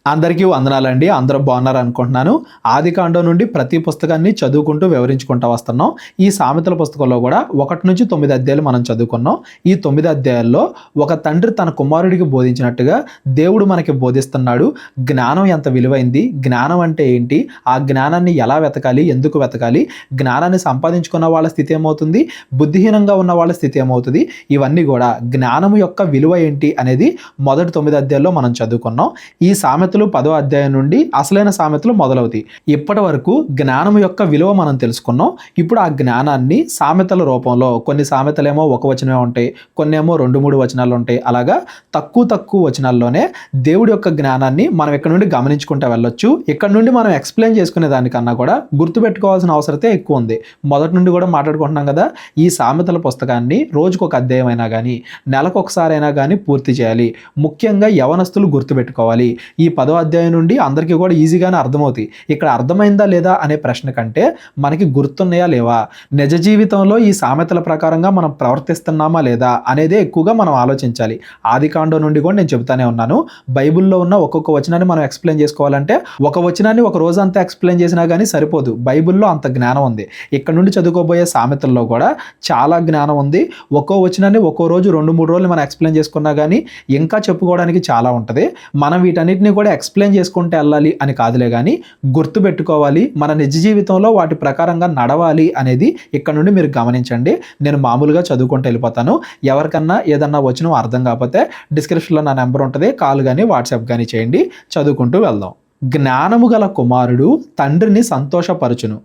అందరికీ వందనాలండి. అందరూ బాగున్నారు అనుకుంటున్నాను. ఆదికాండం నుండి ప్రతి పుస్తకాన్ని చదువుకుంటూ వివరించుకుంటూ వస్తున్నాం. ఈ సామెతల పుస్తకంలో కూడా 1 నుంచి 9 అధ్యాయాలు మనం చదువుకున్నాం. ఈ 9 అధ్యాయాల్లో ఒక తండ్రి తన కుమారుడికి బోధించినట్టుగా దేవుడు మనకి బోధిస్తున్నాడు. జ్ఞానం ఎంత విలువైంది, జ్ఞానం అంటే ఏంటి, ఆ జ్ఞానాన్ని ఎలా వెతకాలి, ఎందుకు వెతకాలి, జ్ఞానాన్ని సంపాదించుకున్న వాళ్ళ స్థితి ఏమవుతుంది, బుద్ధిహీనంగా ఉన్న వాళ్ళ స్థితి ఏమవుతుంది, ఇవన్నీ కూడా జ్ఞానం యొక్క విలువ ఏంటి అనేది మొదటి 9 అధ్యాయాల్లో మనం చదువుకున్నాం. ఈ సామెతలు 10వ అధ్యాయం నుండి అసలైన సామెతలు మొదలవుతాయి. ఇప్పటి వరకు జ్ఞానం యొక్క విలువ మనం తెలుసుకున్నాం. ఇప్పుడు ఆ జ్ఞానాన్ని సామెతల రూపంలో, కొన్ని సామెతలేమో ఒక వచనమే ఉంటాయి, కొన్ని ఏమో 2-3 వచనాలు ఉంటాయి. అలాగా తక్కువ వచనాల్లోనే దేవుడి యొక్క జ్ఞానాన్ని మనం ఇక్కడ నుండి గమనించుకుంటూ వెళ్ళొచ్చు. ఇక్కడ నుండి మనం ఎక్స్ప్లెయిన్ చేసుకునే దానికన్నా కూడా గుర్తుపెట్టుకోవాల్సిన అవసరతే ఎక్కువ ఉంది. మొదటి నుండి కూడా మాట్లాడుకుంటున్నాం కదా, ఈ సామెతల పుస్తకాన్ని రోజుకొక అధ్యాయం అయినా కానీ, నెలకొకసారైనా కానీ పూర్తి చేయాలి. ముఖ్యంగా యవనస్తులు గుర్తుపెట్టుకోవాలి. ఈ 10వ అధ్యాయం నుండి అందరికీ కూడా ఈజీగానే అర్థమవుతాయి. ఇక్కడ అర్థమైందా లేదా అనే ప్రశ్న కంటే మనకి గుర్తున్నాయా లేవా, నిజ జీవితంలో ఈ సామెతల ప్రకారంగా మనం ప్రవర్తిస్తున్నామా లేదా అనేదే ఎక్కువగా మనం ఆలోచించాలి. ఆదికాండం నుండి కూడా నేను చెబుతానే ఉన్నాను, బైబిల్లో ఉన్న ఒక్కొక్క వచనాన్ని మనం ఎక్స్ప్లెయిన్ చేసుకోవాలంటే ఒక వచనాన్ని ఒక రోజు అంతా ఎక్స్ప్లెయిన్ చేసినా కానీ సరిపోదు. బైబిల్లో అంత జ్ఞానం ఉంది. ఇక్కడ నుండి చదువుకోబోయే సామెతల్లో కూడా చాలా జ్ఞానం ఉంది. ఒక్కో వచనాన్ని ఒక్కో రోజు 2-3 రోజులు మనం ఎక్స్ప్లెయిన్ చేసుకున్నా కానీ ఇంకా చెప్పుకోవడానికి చాలా ఉంటుంది. మనం వీటన్నిటిని కూడా ఎక్స్ప్లెయిన్ చేసుకుంటే వెళ్ళాలి అని కాదులే కానీ గుర్తుపెట్టుకోవాలి, మన నిజ జీవితంలో వాటి ప్రకారంగా నడవాలి అనేది ఇక్కడ నుండి మీరు గమనించండి. నేను మామూలుగా చదువుకుంటూ వెళ్ళిపోతాను. ఎవరికన్నా ఏదన్నా వచనం అర్థం కాకపోతే డిస్క్రిప్షన్లో నా నెంబర్ ఉంటుంది, కాల్ కానీ వాట్సాప్ కానీ చేయండి, చదువుకుంటూ వెళ్దాం. జ్ఞానము గల కుమారుడు తండ్రిని సంతోషపరచును,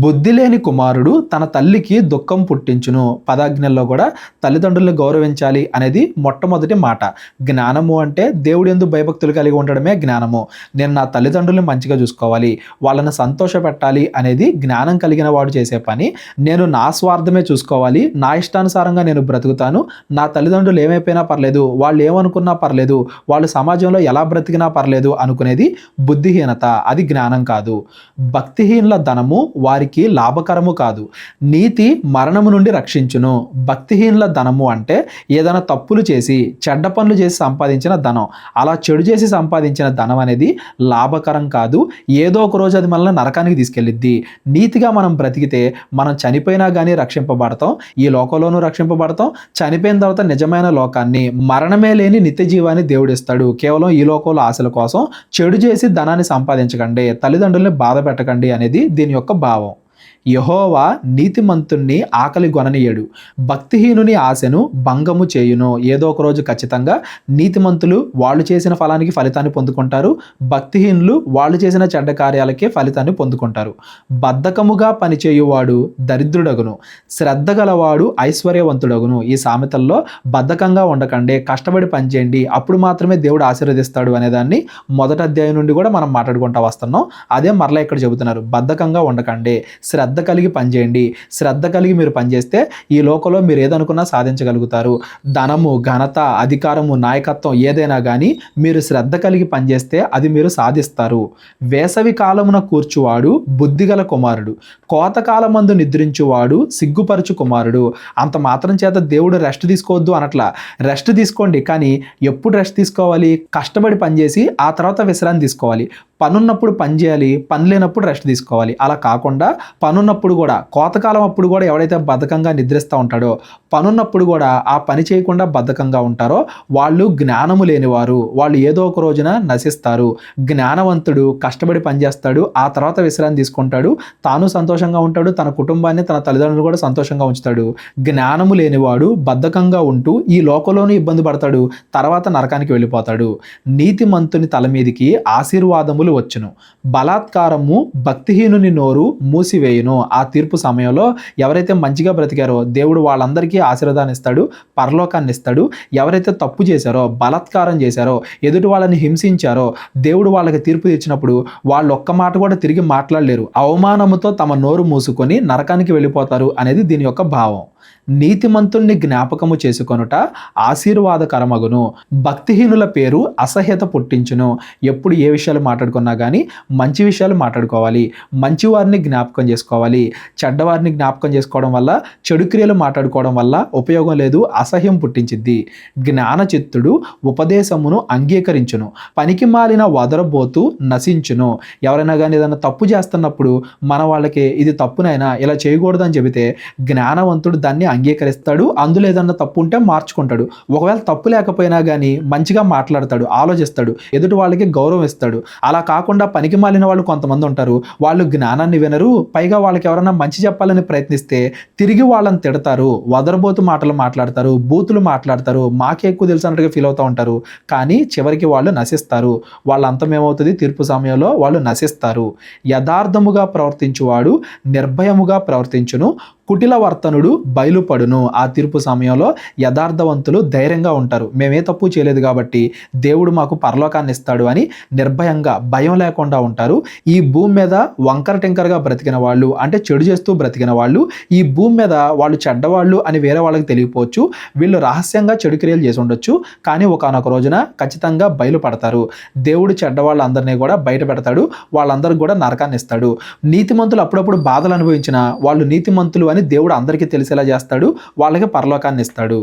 బుద్ధి లేని కుమారుడు తన తల్లికి దుఃఖం పుట్టించును. పదాజ్ఞల్లో కూడా తల్లిదండ్రులను గౌరవించాలి అనేది మొట్టమొదటి మాట. జ్ఞానము అంటే దేవుడు యందు భయభక్తులు కలిగి ఉండడమే జ్ఞానము. నేను నా తల్లిదండ్రులను మంచిగా చూసుకోవాలి, వాళ్ళని సంతోష పెట్టాలి అనేది జ్ఞానం కలిగిన వాడు చేసే పని. నేను నా స్వార్థమే చూసుకోవాలి, నా ఇష్టానుసారంగా నేను బ్రతుకుతాను, నా తల్లిదండ్రులు ఏమైపోయినా పర్లేదు, వాళ్ళు ఏమనుకున్నా పర్లేదు, వాళ్ళు సమాజంలో ఎలా బ్రతికినా పర్లేదు అనుకునేది బుద్ధిహీనత, అది జ్ఞానం కాదు. భక్తిహీనుల ధనము వారికి లాభకరము కాదు, నీతి మరణము నుండి రక్షించును. భక్తిహీనుల ధనము అంటే ఏదైనా తప్పులు చేసి చెడ్డ పనులు చేసి సంపాదించిన ధనం. అలా చెడు చేసి సంపాదించిన ధనం అనేది లాభకరం కాదు. ఏదో ఒక రోజు అది మనల్ని నరకానికి తీసుకెళ్ళిద్ది. నీతిగా మనం బ్రతికితే మనం చనిపోయినా కానీ రక్షింపబడతాం, ఈ లోకంలోనూ రక్షింపబడతాం. చనిపోయిన తర్వాత నిజమైన లోకాన్ని, మరణమే లేని నిత్య జీవాన్ని దేవుడిస్తాడు. కేవలం ఈ లోకంలో ఆశల కోసం చెడు చేసి ధనాన్ని సంపాదించకండి, తల్లిదండ్రుల్ని బాధ పెట్టకండి అనేది దీని యొక్క భావం. యెహోవా నీతిమంతుణ్ణి ఆకలి గొననీయడు, భక్తిహీనుని ఆశను భంగము చేయును. ఏదో ఒక రోజు ఖచ్చితంగా నీతిమంతులు వాళ్ళు చేసిన ఫలానికి ఫలితాన్ని పొందుకుంటారు, భక్తిహీనులు వాళ్ళు చేసిన చెడ్డ కార్యాలకే ఫలితాన్ని పొందుకుంటారు. బద్ధకముగా పనిచేయువాడు దరిద్రుడగును, శ్రద్ధ గలవాడు ఐశ్వర్యవంతుడగును. ఈ సామెతల్లో బద్ధకంగా ఉండకండి, కష్టపడి పనిచేయండి, అప్పుడు మాత్రమే దేవుడు ఆశీర్వదిస్తాడు అనేదాన్ని మొదటి అధ్యాయం నుండి కూడా మనం మాట్లాడుకుంటూ వస్తున్నాం. అదే మరలా ఇక్కడ చెబుతున్నారు, బద్ధకంగా ఉండకండి, శ్రద్ధ కలిగి పనిచేయండి. శ్రద్ధ కలిగి మీరు పనిచేస్తే ఈ లోకంలో మీరు ఏదనుకున్నా సాధించగలుగుతారు. ధనము, ఘనత, అధికారము, నాయకత్వం ఏదైనా కానీ మీరు శ్రద్ధ కలిగి పనిచేస్తే అది మీరు సాధిస్తారు. వేసవి కాలమున కూర్చువాడు బుద్ధిగల కుమారుడు, కోతకాలమందు నిద్రించువాడు సిగ్గుపరచు కుమారుడు. అంత మాత్రం చేత దేవుడు రెస్ట్ తీసుకోవద్దు అనట్లా, రెస్ట్ తీసుకోండి, కానీ ఎప్పుడు రెస్ట్ తీసుకోవాలి, కష్టపడి పనిచేసి ఆ తర్వాత విశ్రాంతి తీసుకోవాలి. పనున్నప్పుడు పని చేయాలి, పని లేనప్పుడు రెస్ట్ తీసుకోవాలి. అలా కాకుండా పనున్నప్పుడు కూడా, కోతకాలం అప్పుడు కూడా ఎవడైతే బద్ధకంగా నిద్రిస్తూ ఉంటాడో, పనున్నప్పుడు కూడా ఆ పని చేయకుండా బద్ధకంగా ఉంటారో వాళ్ళు జ్ఞానము లేనివారు, వాళ్ళు ఏదో ఒక రోజున నశిస్తారు. జ్ఞానవంతుడు కష్టపడి పనిచేస్తాడు, ఆ తర్వాత విశ్రాంతి తీసుకుంటాడు, తాను సంతోషంగా ఉంటాడు, తన కుటుంబాన్ని తన తల్లిదండ్రులు కూడా సంతోషంగా ఉంచుతాడు. జ్ఞానము లేనివాడు బద్ధకంగా ఉంటూ ఈ లోకంలోనూ ఇబ్బంది పడతాడు, తర్వాత నరకానికి వెళ్ళిపోతాడు. నీతిమంతుని తల మీదికి ఆశీర్వాదములు వచ్చును, బలాత్కారము భక్తిహీనుని నోరు మూసివేయును. ఆ తీర్పు సమయంలో ఎవరైతే మంచిగా బ్రతికారో దేవుడు వాళ్ళందరికీ ఆశీర్వాదాన్ని ఇస్తాడు, పరలోకాన్ని ఇస్తాడు. ఎవరైతే తప్పు చేశారో, బలాత్కారం చేశారో, ఎదుటి వాళ్ళని హింసించారో, దేవుడు వాళ్ళకి తీర్పు తెచ్చినప్పుడు వాళ్ళు ఒక్క మాట కూడా తిరిగి మాట్లాడలేరు. అవమానముతో తమ నోరు మూసుకొని నరకానికి వెళ్ళిపోతారు అనేది దీని యొక్క భావం. నీతిమంతుల్ని జ్ఞాపకము చేసుకొనుట ఆశీర్వాదకరమగును. భక్తిహీనుల పేరు అసహ్యత పుట్టించును. ఎప్పుడు ఏ విషయాలు మాట్లాడుకున్నా కానీ మంచి విషయాలు మాట్లాడుకోవాలి, మంచి వారిని జ్ఞాపకం చేసుకోవాలి. చెడ్డవారిని జ్ఞాపకం చేసుకోవడం వల్ల, చెడు క్రియలు మాట్లాడుకోవడం వల్ల ఉపయోగం లేదు, అసహ్యం పుట్టించిద్ది. జ్ఞానచిత్తుడు ఉపదేశమును అంగీకరించును, పనికి మాలిన వదరబోతు నశించును. ఎవరైనా కానీ ఏదైనా తప్పు చేస్తున్నప్పుడు మన వాళ్ళకి ఇది తప్పునైనా ఇలా చేయకూడదని చెబితే జ్ఞానవంతుడు దాన్ని అంగీకరిస్తాడు, అందులో ఏదన్నా తప్పు ఉంటే మార్చుకుంటాడు. ఒకవేళ తప్పు లేకపోయినా కానీ మంచిగా మాట్లాడతాడు, ఆలోచిస్తాడు, ఎదుటి వాళ్ళకి గౌరవం ఇస్తాడు. అలా కాకుండా పనికి మాలిన వాళ్ళు కొంతమంది ఉంటారు, వాళ్ళు జ్ఞానాన్ని వినరు, పైగా వాళ్ళకి ఎవరైనా మంచి చెప్పాలని ప్రయత్నిస్తే తిరిగి వాళ్ళని తిడతారు, వదరబోతు మాటలు మాట్లాడతారు, బూతులు మాట్లాడతారు, మాకే ఎక్కువ తెలుసు అన్నట్టుగా ఫీల్ అవుతూ ఉంటారు. కానీ చివరికి వాళ్ళు నశిస్తారు. వాళ్ళ అంతం ఏమవుతుంది? తీర్పు సమయంలో వాళ్ళు నశిస్తారు. యథార్థముగా ప్రవర్తించువాడు నిర్భయముగా ప్రవర్తించును, కుటిల వర్తనుడు బయలుపడును. ఆ తీర్పు సమయంలో యథార్థవంతులు ధైర్యంగా ఉంటారు, మేమే తప్పు చేయలేదు కాబట్టి దేవుడు మాకు పరలోకాన్ని ఇస్తాడు అని నిర్భయంగా, భయం లేకుండా ఉంటారు. ఈ భూమి మీద వంకర టింకరగా బ్రతికిన వాళ్ళు, అంటే చెడు చేస్తూ బ్రతికిన వాళ్ళు, ఈ భూమి మీద వాళ్ళు చెడ్డవాళ్ళు అని వేరే వాళ్ళకి తెలియకపోవచ్చు, వీళ్ళు రహస్యంగా చెడు క్రియలు చేసి ఉండొచ్చు, కానీ ఒకానొక రోజున ఖచ్చితంగా బయలుపడతారు. దేవుడు చెడ్డవాళ్ళందరినీ కూడా బయట పెడతాడు, వాళ్ళందరికీ కూడా నరకాన్ని ఇస్తాడు. నీతిమంతులు అప్పుడప్పుడు బాధలు అనుభవించిన వాళ్ళు నీతిమంతులు అని దేవుడు అందరికీ తెలిసేలా చేస్తాడు, వాళ్ళకి పరలోకాన్ని ఇస్తాడు.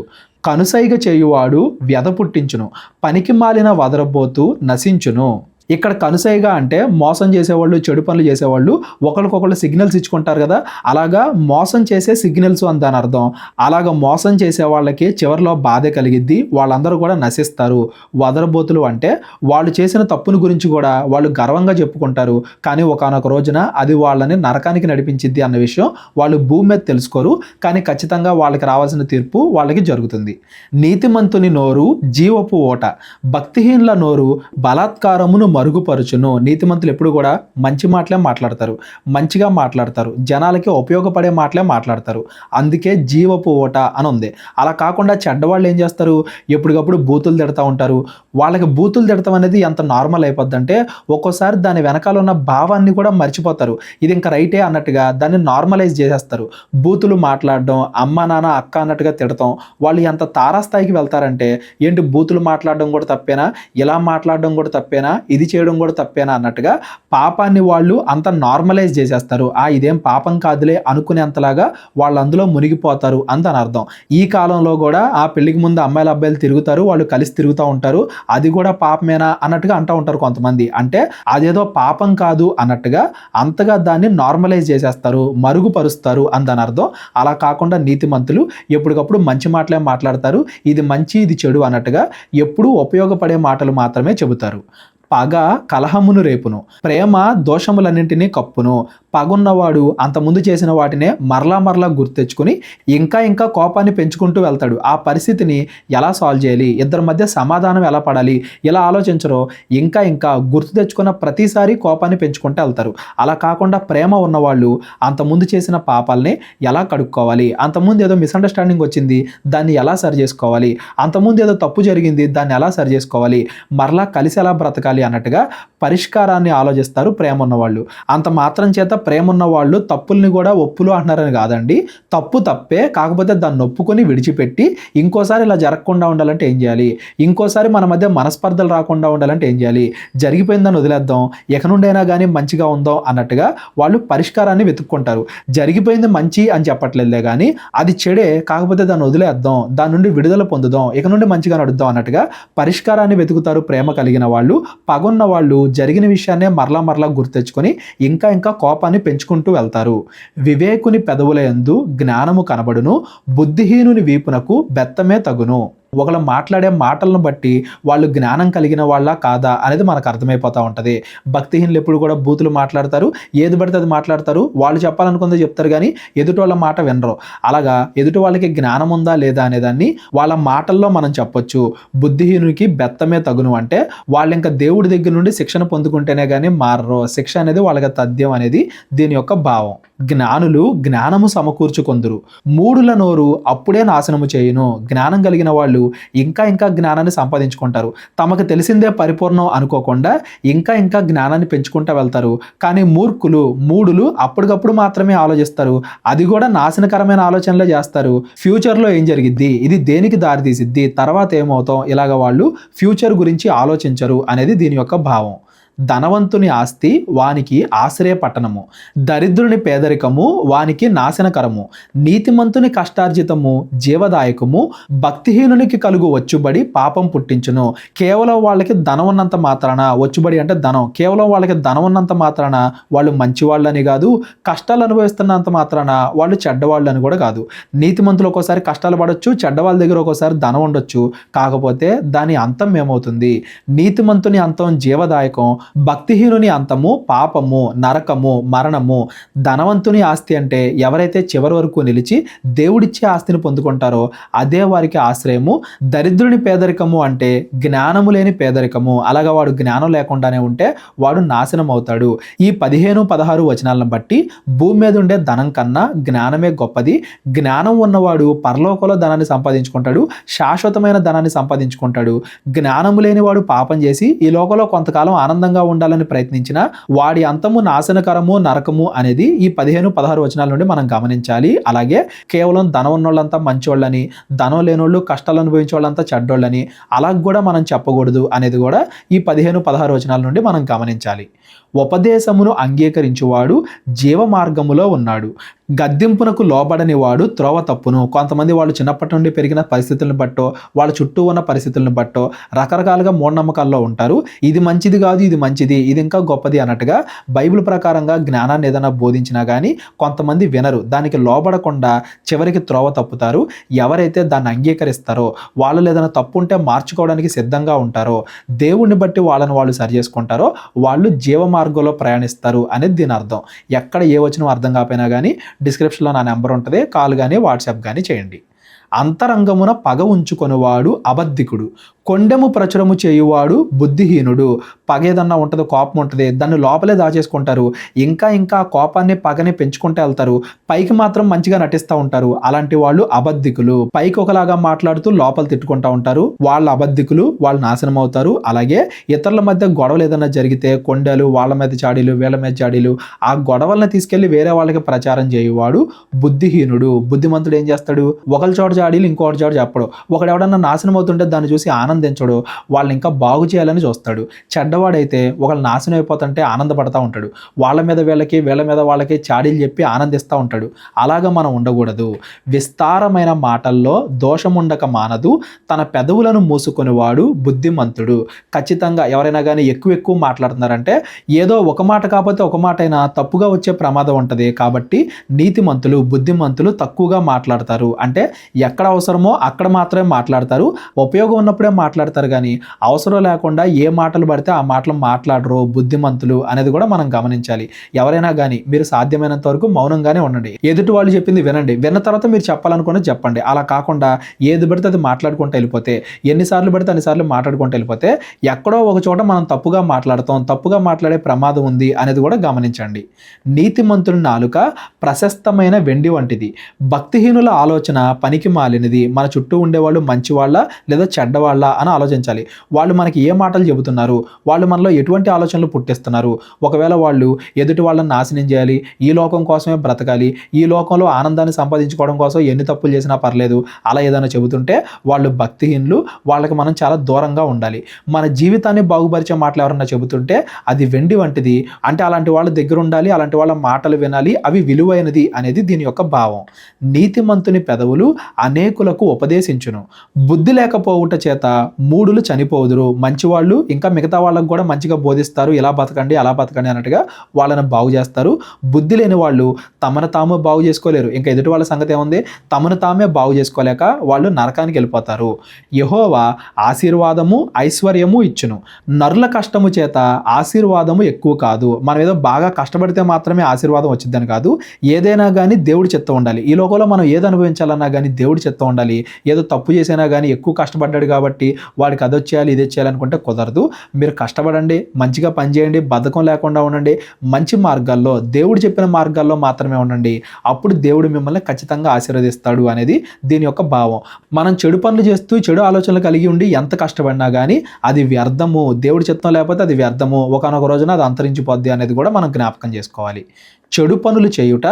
కనుసైగ చేయువాడు వ్యధ పుట్టించును, పనికి మాలిన వదరబోతు నశించును. ఇక్కడ కనుసైగా అంటే మోసం చేసేవాళ్ళు, చెడు పనులు చేసేవాళ్ళు ఒకరికొకళ్ళు సిగ్నల్స్ ఇచ్చుకుంటారు కదా, అలాగా మోసం చేసే సిగ్నల్స్ అని దాని అర్థం. అలాగ మోసం చేసే వాళ్ళకి చివరిలో బాధ కలిగిద్ది, వాళ్ళందరూ కూడా నశిస్తారు. వదరబోతులు అంటే వాళ్ళు చేసిన తప్పుని గురించి కూడా వాళ్ళు గర్వంగా చెప్పుకుంటారు, కానీ ఒకానొక రోజున అది వాళ్ళని నరకానికి నడిపించిద్ది అన్న విషయం వాళ్ళు భూమి మీద తెలుసుకోరు, కానీ ఖచ్చితంగా వాళ్ళకి రావాల్సిన తీర్పు వాళ్ళకి జరుగుతుంది. నీతిమంతుని నోరు జీవపు ఓట, భక్తిహీనుల నోరు బలాత్కారమును మరుగుపరుచును. నీతిమంతులు ఎప్పుడు కూడా మంచి మాటలే మాట్లాడతారు, మంచిగా మాట్లాడతారు, జనాలకి ఉపయోగపడే మాటలే మాట్లాడతారు, అందుకే జీవపు ఓట అని ఉంది. అలా కాకుండా చెడ్డవాళ్ళు ఏం చేస్తారు? ఎప్పటికప్పుడు బూతులు తిడతా ఉంటారు. వాళ్ళకి బూతులు తిడతాం అనేది ఎంత నార్మల్ అయిపోద్ది అంటే ఒక్కోసారి దాని వెనకాల ఉన్న భావాన్ని కూడా మర్చిపోతారు. ఇది ఇంకా రైటే అన్నట్టుగా దాన్ని నార్మలైజ్ చేసేస్తారు. బూతులు మాట్లాడడం, అమ్మ నాన్న అక్క అన్నట్టుగా తిడతాం. వాళ్ళు ఎంత తారాస్థాయికి వెళ్తారంటే ఏంటి బూతులు మాట్లాడడం కూడా తప్పేనా, ఇలా మాట్లాడడం కూడా తప్పేనా, ఇది చేయడం కూడా తప్పేనా అన్నట్టుగా పాపాన్ని వాళ్ళు అంత నార్మలైజ్ చేసేస్తారు. ఇదేం పాపం కాదులే అనుకునేంతలాగా వాళ్ళు అందులో మునిగిపోతారు అని దాని అర్థం. ఈ కాలంలో కూడా పెళ్లికి ముందు అమ్మాయిలు అబ్బాయిలు తిరుగుతారు, వాళ్ళు కలిసి తిరుగుతూ ఉంటారు, అది కూడా పాపమేనా అన్నట్టుగా అంటూ ఉంటారు కొంతమంది. అంటే అదేదో పాపం కాదు అన్నట్టుగా అంతగా దాన్ని నార్మలైజ్ చేసేస్తారు, మరుగుపరుస్తారు అని దాని అర్థం. అలా కాకుండా నీతిమంతులు ఎప్పటికప్పుడు మంచి మాటలే మాట్లాడతారు, ఇది మంచి ఇది చెడు అన్నట్టుగా ఎప్పుడూ ఉపయోగపడే మాటలు మాత్రమే చెబుతారు. పగ కలహమును రేపును, ప్రేమ దోషములన్నింటినీ కప్పును. పగున్నవాడు అంతకుముందు చేసిన వాటినే మరలా మరలా గుర్తెచ్చుకుని ఇంకా ఇంకా కోపాన్ని పెంచుకుంటూ వెళ్తాడు. ఆ పరిస్థితిని ఎలా సాల్వ్ చేయాలి, ఇద్దరి మధ్య సమాధానం ఎలా పడాలి, ఇలా ఆలోచించరో ఇంకా ఇంకా గుర్తు తెచ్చుకున్న ప్రతిసారి కోపాన్ని పెంచుకుంటూ వెళ్తారు. అలా కాకుండా ప్రేమ ఉన్నవాళ్ళు అంతకుముందు చేసిన పాపాలని ఎలా కడుక్కోవాలి, అంతకుముందు ఏదో మిస్అండర్స్టాండింగ్ వచ్చింది దాన్ని ఎలా సరి చేసుకోవాలి, అంతకుముందు ఏదో తప్పు జరిగింది దాన్ని ఎలా సరి చేసుకోవాలి, మరలా కలిసి ఎలా బ్రతకాలి అన్నట్టుగా పరిష్కారాన్ని ఆలోచిస్తారు ప్రేమ ఉన్నవాళ్ళు. అంత మాత్రం చేత ప్రేమ ఉన్న వాళ్ళు తప్పుల్ని కూడా ఒప్పులు అంటున్నారని కాదండి, తప్పు తప్పే, కాకపోతే దాన్ని ఒప్పుకొని విడిచిపెట్టి ఇంకోసారి ఇలా జరగకుండా ఉండాలంటే ఏం చేయాలి, ఇంకోసారి మన మధ్య మనస్పర్ధలు రాకుండా ఉండాలంటే ఏం చేయాలి, జరిగిపోయిందని వదిలేద్దాం, ఎక నుండైనా కానీ మంచిగా ఉందాం అన్నట్టుగా వాళ్ళు పరిష్కారాన్ని వెతుక్కుంటారు. జరిగిపోయింది మంచి అని చెప్పట్లేదులే కానీ అది చెడే, కాకపోతే దాన్ని వదిలేద్దాం, దాని నుండి విడుదల పొందుదాం, ఇక నుండి మంచిగా నడుద్దాం అన్నట్టుగా పరిష్కారాన్ని వెతుకుతారు ప్రేమ కలిగిన వాళ్ళు. పగున్న వాళ్ళు జరిగిన విషయాన్నే మరలా మరలా గుర్తెచ్చుకొని ఇంకా ఇంకా కోపాన్ని పెంచుకుంటూ వెళ్తారు. వివేకుని పెదవుల యందు జ్ఞానము కనబడును, బుద్ధిహీనుని వీపునకు బెత్తమే తగును. ఒకళ్ళు మాట్లాడే మాటలను బట్టి వాళ్ళు జ్ఞానం కలిగిన వాళ్ళ కాదా అనేది మనకు అర్థమైపోతూ ఉంటుంది. భక్తిహీనులు ఎప్పుడు కూడా బూతులు మాట్లాడతారు, ఏది పడితే అది మాట్లాడతారు, వాళ్ళు చెప్పాలనుకుందే చెప్తారు కానీ ఎదుటి వాళ్ళ మాట వినరు. అలాగా ఎదుటి వాళ్ళకి జ్ఞానం ఉందా లేదా అనేదాన్ని వాళ్ళ మాటల్లో మనం చెప్పొచ్చు. బుద్ధిహీనునికి బెత్తమే తగును అంటే వాళ్ళు ఇంకా దేవుడి దగ్గర నుండి శిక్షణ పొందుకుంటేనే కానీ మారరు, శిక్ష అనేది వాళ్ళకి తథ్యం అనేది దీని యొక్క భావం. జ్ఞానులు జ్ఞానము సమకూర్చుకొందురు, మూడుల నోరు అప్పుడే నాశనము చేయును. జ్ఞానం కలిగిన వాళ్ళు ఇంకా ఇంకా జ్ఞానాన్ని సంపాదించుకుంటారు. తమకు తెలిసిందే పరిపూర్ణం అనుకోకుండా ఇంకా ఇంకా జ్ఞానాన్ని పెంచుకుంటూ వెళ్తారు. కానీ మూఢులు అప్పటికప్పుడు మాత్రమే ఆలోచిస్తారు. అది కూడా నాశనకరమైన ఆలోచనలే చేస్తారు. ఫ్యూచర్లో ఏం జరిగిద్ది, ఇది దేనికి దారితీసిద్ది, తర్వాత ఏమవుతాం, ఇలాగ వాళ్ళు ఫ్యూచర్ గురించి ఆలోచించరు అనేది దీని యొక్క భావం. ధనవంతుని ఆస్తి వానికి ఆశ్రయ పట్టణము, దరిద్రుని పేదరికము వానికి నాశనకరము, నీతిమంతుని కష్టార్జితము జీవదాయకము, భక్తిహీనునికి కలుగు వచ్చుబడి పాపం పుట్టించును. కేవలం వాళ్ళకి ధనం ఉన్నంత మాత్రాన, వచ్చుబడి అంటే ధనం, కేవలం వాళ్ళకి ధనం ఉన్నంత మాత్రాన వాళ్ళు మంచివాళ్ళని కాదు, కష్టాలు అనుభవిస్తున్నంత మాత్రాన వాళ్ళు చెడ్డవాళ్ళు అని కూడా కాదు. నీతిమంతులు ఒక్కోసారి కష్టాలు పడవచ్చు, చెడ్డవాళ్ళ దగ్గర ఒక్కోసారి ధనం ఉండొచ్చు. కాకపోతే దాని అంతం ఏమవుతుంది, నీతిమంతుని అంతం జీవదాయకం, భక్తిహీనుని అంతము పాపము, నరకము, మరణము. ధనవంతుని ఆస్తి అంటే ఎవరైతే చివరి వరకు నిలిచి దేవుడిచ్చే ఆస్తిని పొందుకుంటారో అదే వారికి ఆశ్రయము. దరిద్రుని పేదరికము అంటే జ్ఞానము లేని పేదరికము. అలాగా వాడు జ్ఞానం లేకుండానే ఉంటే వాడు నాశనం అవుతాడు. ఈ 15-16 వచనాలను బట్టి భూమి మీద ఉండే ధనం కన్నా జ్ఞానమే గొప్పది. జ్ఞానం ఉన్నవాడు పరలోకంలో ధనాన్ని సంపాదించుకుంటాడు, శాశ్వతమైన ధనాన్ని సంపాదించుకుంటాడు. జ్ఞానము లేనివాడు పాపం చేసి ఈ లోకంలో కొంతకాలం ఆనందంగా ఉండాలని ప్రయత్నించిన వాడి అంతము నాశనకరము, నరకము అనేది ఈ 15-16 వచనాల నుండి మనం గమనించాలి. అలాగే కేవలం ధనం ఉన్నోళ్ళంతా మంచోళ్ళని, ధనం లేనోళ్ళు కష్టాలు అనుభవించే వాళ్ళంతా చెడ్డోళ్ళని అలా కూడా మనం చెప్పకూడదు అనేది కూడా ఈ 15-16 వచనాల నుండి మనం గమనించాలి. ఉపదేశమును అంగీకరించువాడు జీవ మార్గములో ఉన్నాడు, గద్దింపునకు లోబడని వాడు త్రోవ తప్పును. కొంతమంది వాళ్ళు చిన్నప్పటి నుండి పెరిగిన పరిస్థితులను బట్టో, వాళ్ళ చుట్టూ ఉన్న పరిస్థితులను బట్టో రకరకాలుగా మూఢనమ్మకాల్లో ఉంటారు. ఇది మంచిది కాదు, ఇది మంచిది, ఇది ఇంకా గొప్పది అన్నట్టుగా బైబిల్ ప్రకారంగా జ్ఞానాన్ని ఏదైనా బోధించినా కానీ కొంతమంది వినరు, దానికి లోబడకుండా చివరికి త్రోవ తప్పుతారు. ఎవరైతే దాన్ని అంగీకరిస్తారో, వాళ్ళు ఏదైనా తప్పు ఉంటే మార్చుకోవడానికి సిద్ధంగా ఉంటారో, దేవుణ్ణి బట్టి వాళ్ళని వాళ్ళు సరి చేసుకుంటారో వాళ్ళు జీవ మార్గంలో ప్రయాణిస్తారు అనేది దీని అర్థం. ఎక్కడ ఏ వచనం అర్థం కాకపోయినా కానీ డిస్క్రిప్షన్లో నా నెంబర్ ఉంటుంది, కాల్ కానీ వాట్సాప్ కానీ చేయండి. అంతరంగమున పగ ఉంచుకొనివాడు అబద్ధికుడు, కొండెము ప్రచురము చేయువాడు బుద్ధిహీనుడు. పగ ఏదన్నా ఉంటుంది, కోపం ఉంటుంది, దాన్ని లోపలే దాచేసుకుంటారు. ఇంకా ఇంకా కోపాన్ని పగని పెంచుకుంటూ వెళ్తారు. పైకి మాత్రం మంచిగా నటిస్తూ ఉంటారు. అలాంటి వాళ్ళు అబద్ధికులు. పైకి ఒకలాగా మాట్లాడుతూ లోపల తిట్టుకుంటూ ఉంటారు. వాళ్ళు అబద్ధికులు, వాళ్ళు నాశనం అవుతారు. అలాగే ఇతరుల మధ్య గొడవలు ఏదైనా జరిగితే కొండలు, వాళ్ళ మీద చాడీలు, వీళ్ళ మీద చాడీలు, ఆ గొడవల్ని తీసుకెళ్లి వేరే వాళ్ళకి ప్రచారం చేయువాడు బుద్ధిహీనుడు. బుద్ధిమంతుడు ఏం చేస్తాడు, ఒకరి చోట చాడీలు ఇంకోటి చోట చెప్పడు. ఒకడు ఎవడన్నా నాశనం అవుతుంటే దాన్ని చూసి ఆనందించడు, వాళ్ళని ఇంకా బాగు చేయాలని చూస్తాడు. చెడ్డవాడైతే ఒకళ్ళు నాశనం అయిపోతుంటే ఆనందపడతా ఉంటాడు. వాళ్ళ మీద వీళ్ళకి, వీళ్ళ మీద వాళ్ళకి చాడీలు చెప్పి ఆనందిస్తూ ఉంటాడు. అలాగా మనం ఉండకూడదు. విస్తారమైన మాటల్లో దోషముండక మానదు, తన పెదవులను మూసుకొనివాడు బుద్ధిమంతుడు. ఖచ్చితంగా ఎవరైనా కానీ ఎక్కువ మాట్లాడుతున్నారంటే ఏదో ఒక మాట కాకపోతే ఒక మాట అయినా తప్పుగా వచ్చే ప్రమాదం ఉంటుంది. కాబట్టి నీతిమంతులు, బుద్ధిమంతులు తక్కువగా మాట్లాడతారు. అంటే ఎక్కడ అవసరమో అక్కడ మాత్రమే మాట్లాడతారు, ఉపయోగం ఉన్నప్పుడే మాట్లాడతారు. కానీ అవసరం లేకుండా ఏ మాటలు పడితే ఆ మాటలు మాట్లాడరు బుద్ధిమంతులు అనేది కూడా మనం గమనించాలి. ఎవరైనా కానీ మీరు సాధ్యమైనంత వరకు మౌనంగానే ఉండండి. ఎదుటి వాళ్ళు చెప్పింది వినండి, విన్న తర్వాత మీరు చెప్పాలనుకున్నది చెప్పండి. అలా కాకుండా ఏది పడితే అది మాట్లాడుకుంటూ వెళ్ళిపోతే, ఎన్నిసార్లు పడితే అన్నిసార్లు మాట్లాడుకుంటూ వెళ్ళిపోతే ఎక్కడో ఒక చోట మనం తప్పుగా మాట్లాడతాం, తప్పుగా మాట్లాడే ప్రమాదం ఉంది అనేది కూడా గమనించండి. నీతిమంతుని నాలుక ప్రశస్తమైన వెండి వంటిది, భక్తిహీనుల ఆలోచన పనికి మాలినది. మన చుట్టూ ఉండేవాళ్ళు మంచివాళ్ళ లేదా చెడ్డవాళ్ళ అని ఆలోచించాలి. వాళ్ళు మనకి ఏ మాటలు చెబుతున్నారు, వాళ్ళు మనలో ఎటువంటి ఆలోచనలు పుట్టిస్తున్నారు. ఒకవేళ వాళ్ళు ఎదుటి వాళ్ళని నాశనం చేయాలి, ఈ లోకం కోసమే బ్రతకాలి, ఈ లోకంలో ఆనందాన్ని సంపాదించుకోవడం కోసం ఎన్ని తప్పులు చేసినా పర్లేదు అలా ఏదైనా చెబుతుంటే వాళ్ళు భక్తిహీనులు, వాళ్ళకి మనం చాలా దూరంగా ఉండాలి. మన జీవితాన్ని బాగుపరిచే మాటలు ఎవరన్నా చెబుతుంటే అది వెండి వంటిది, అంటే అలాంటి వాళ్ళ దగ్గర ఉండాలి, అలాంటి వాళ్ళ మాటలు వినాలి, అవి విలువైనది అనేది దీని యొక్క భావం. నీతిమంతుని పెదవులు అనేకులకు ఉపదేశించును, బుద్ధి లేకపోవుట చేత మూఢులు చనిపోదురు. మంచివాళ్ళు ఇంకా మిగతా వాళ్ళకు కూడా మంచిగా బోధిస్తారు, ఇలా బతకండి అలా బతకండి అన్నట్టుగా వాళ్ళని బాగు చేస్తారు. బుద్ధి లేని వాళ్ళు తమను తాము బాగు చేసుకోలేరు. ఇంకా ఎదుటి వాళ్ళ సంగతి ఏముంది, తమను తామే బాగు చేసుకోలేక వాళ్ళు నరకానికి వెళ్ళిపోతారు. యెహోవా ఆశీర్వాదము ఐశ్వర్యము ఇచ్చును, నరుల కష్టము చేత ఆశీర్వాదము ఎక్కువ కాదు. మనం ఏదో బాగా కష్టపడితే మాత్రమే ఆశీర్వాదం వచ్చిందని కాదు, ఏదైనా కానీ దేవుడి చిత్తం ఉండాలి. ఈ లోకంలో మనం ఏది అనుభవించాలన్నా కానీ దేవుడి చిత్తం ఉండాలి. ఏదో తప్పు చేసినా కానీ ఎక్కువ కష్టపడ్డాడు కాబట్టి వాడికి అది వచ్చేయాలి ఇది చేయాలి అనుకుంటే కుదరదు. మీరు కష్టపడండి, మంచిగా పనిచేయండి, బద్ధకం లేకుండా ఉండండి, మంచి మార్గాల్లో దేవుడు చెప్పిన మార్గాల్లో మాత్రమే ఉండండి. అప్పుడు దేవుడు మిమ్మల్ని ఖచ్చితంగా ఆశీర్వదిస్తాడు అనేది దీని యొక్క భావం. మనం చెడు పనులు చేస్తూ చెడు ఆలోచనలు కలిగి ఉండి ఎంత కష్టపడినా కానీ అది వ్యర్థము. దేవుడి చిత్తం లేకపోతే అది వ్యర్థము. ఒకానొక రోజున అది అంతరించిపోద్ది అనేది కూడా మనం జ్ఞాపకం చేసుకోవాలి. చెడు పనులు చేయుట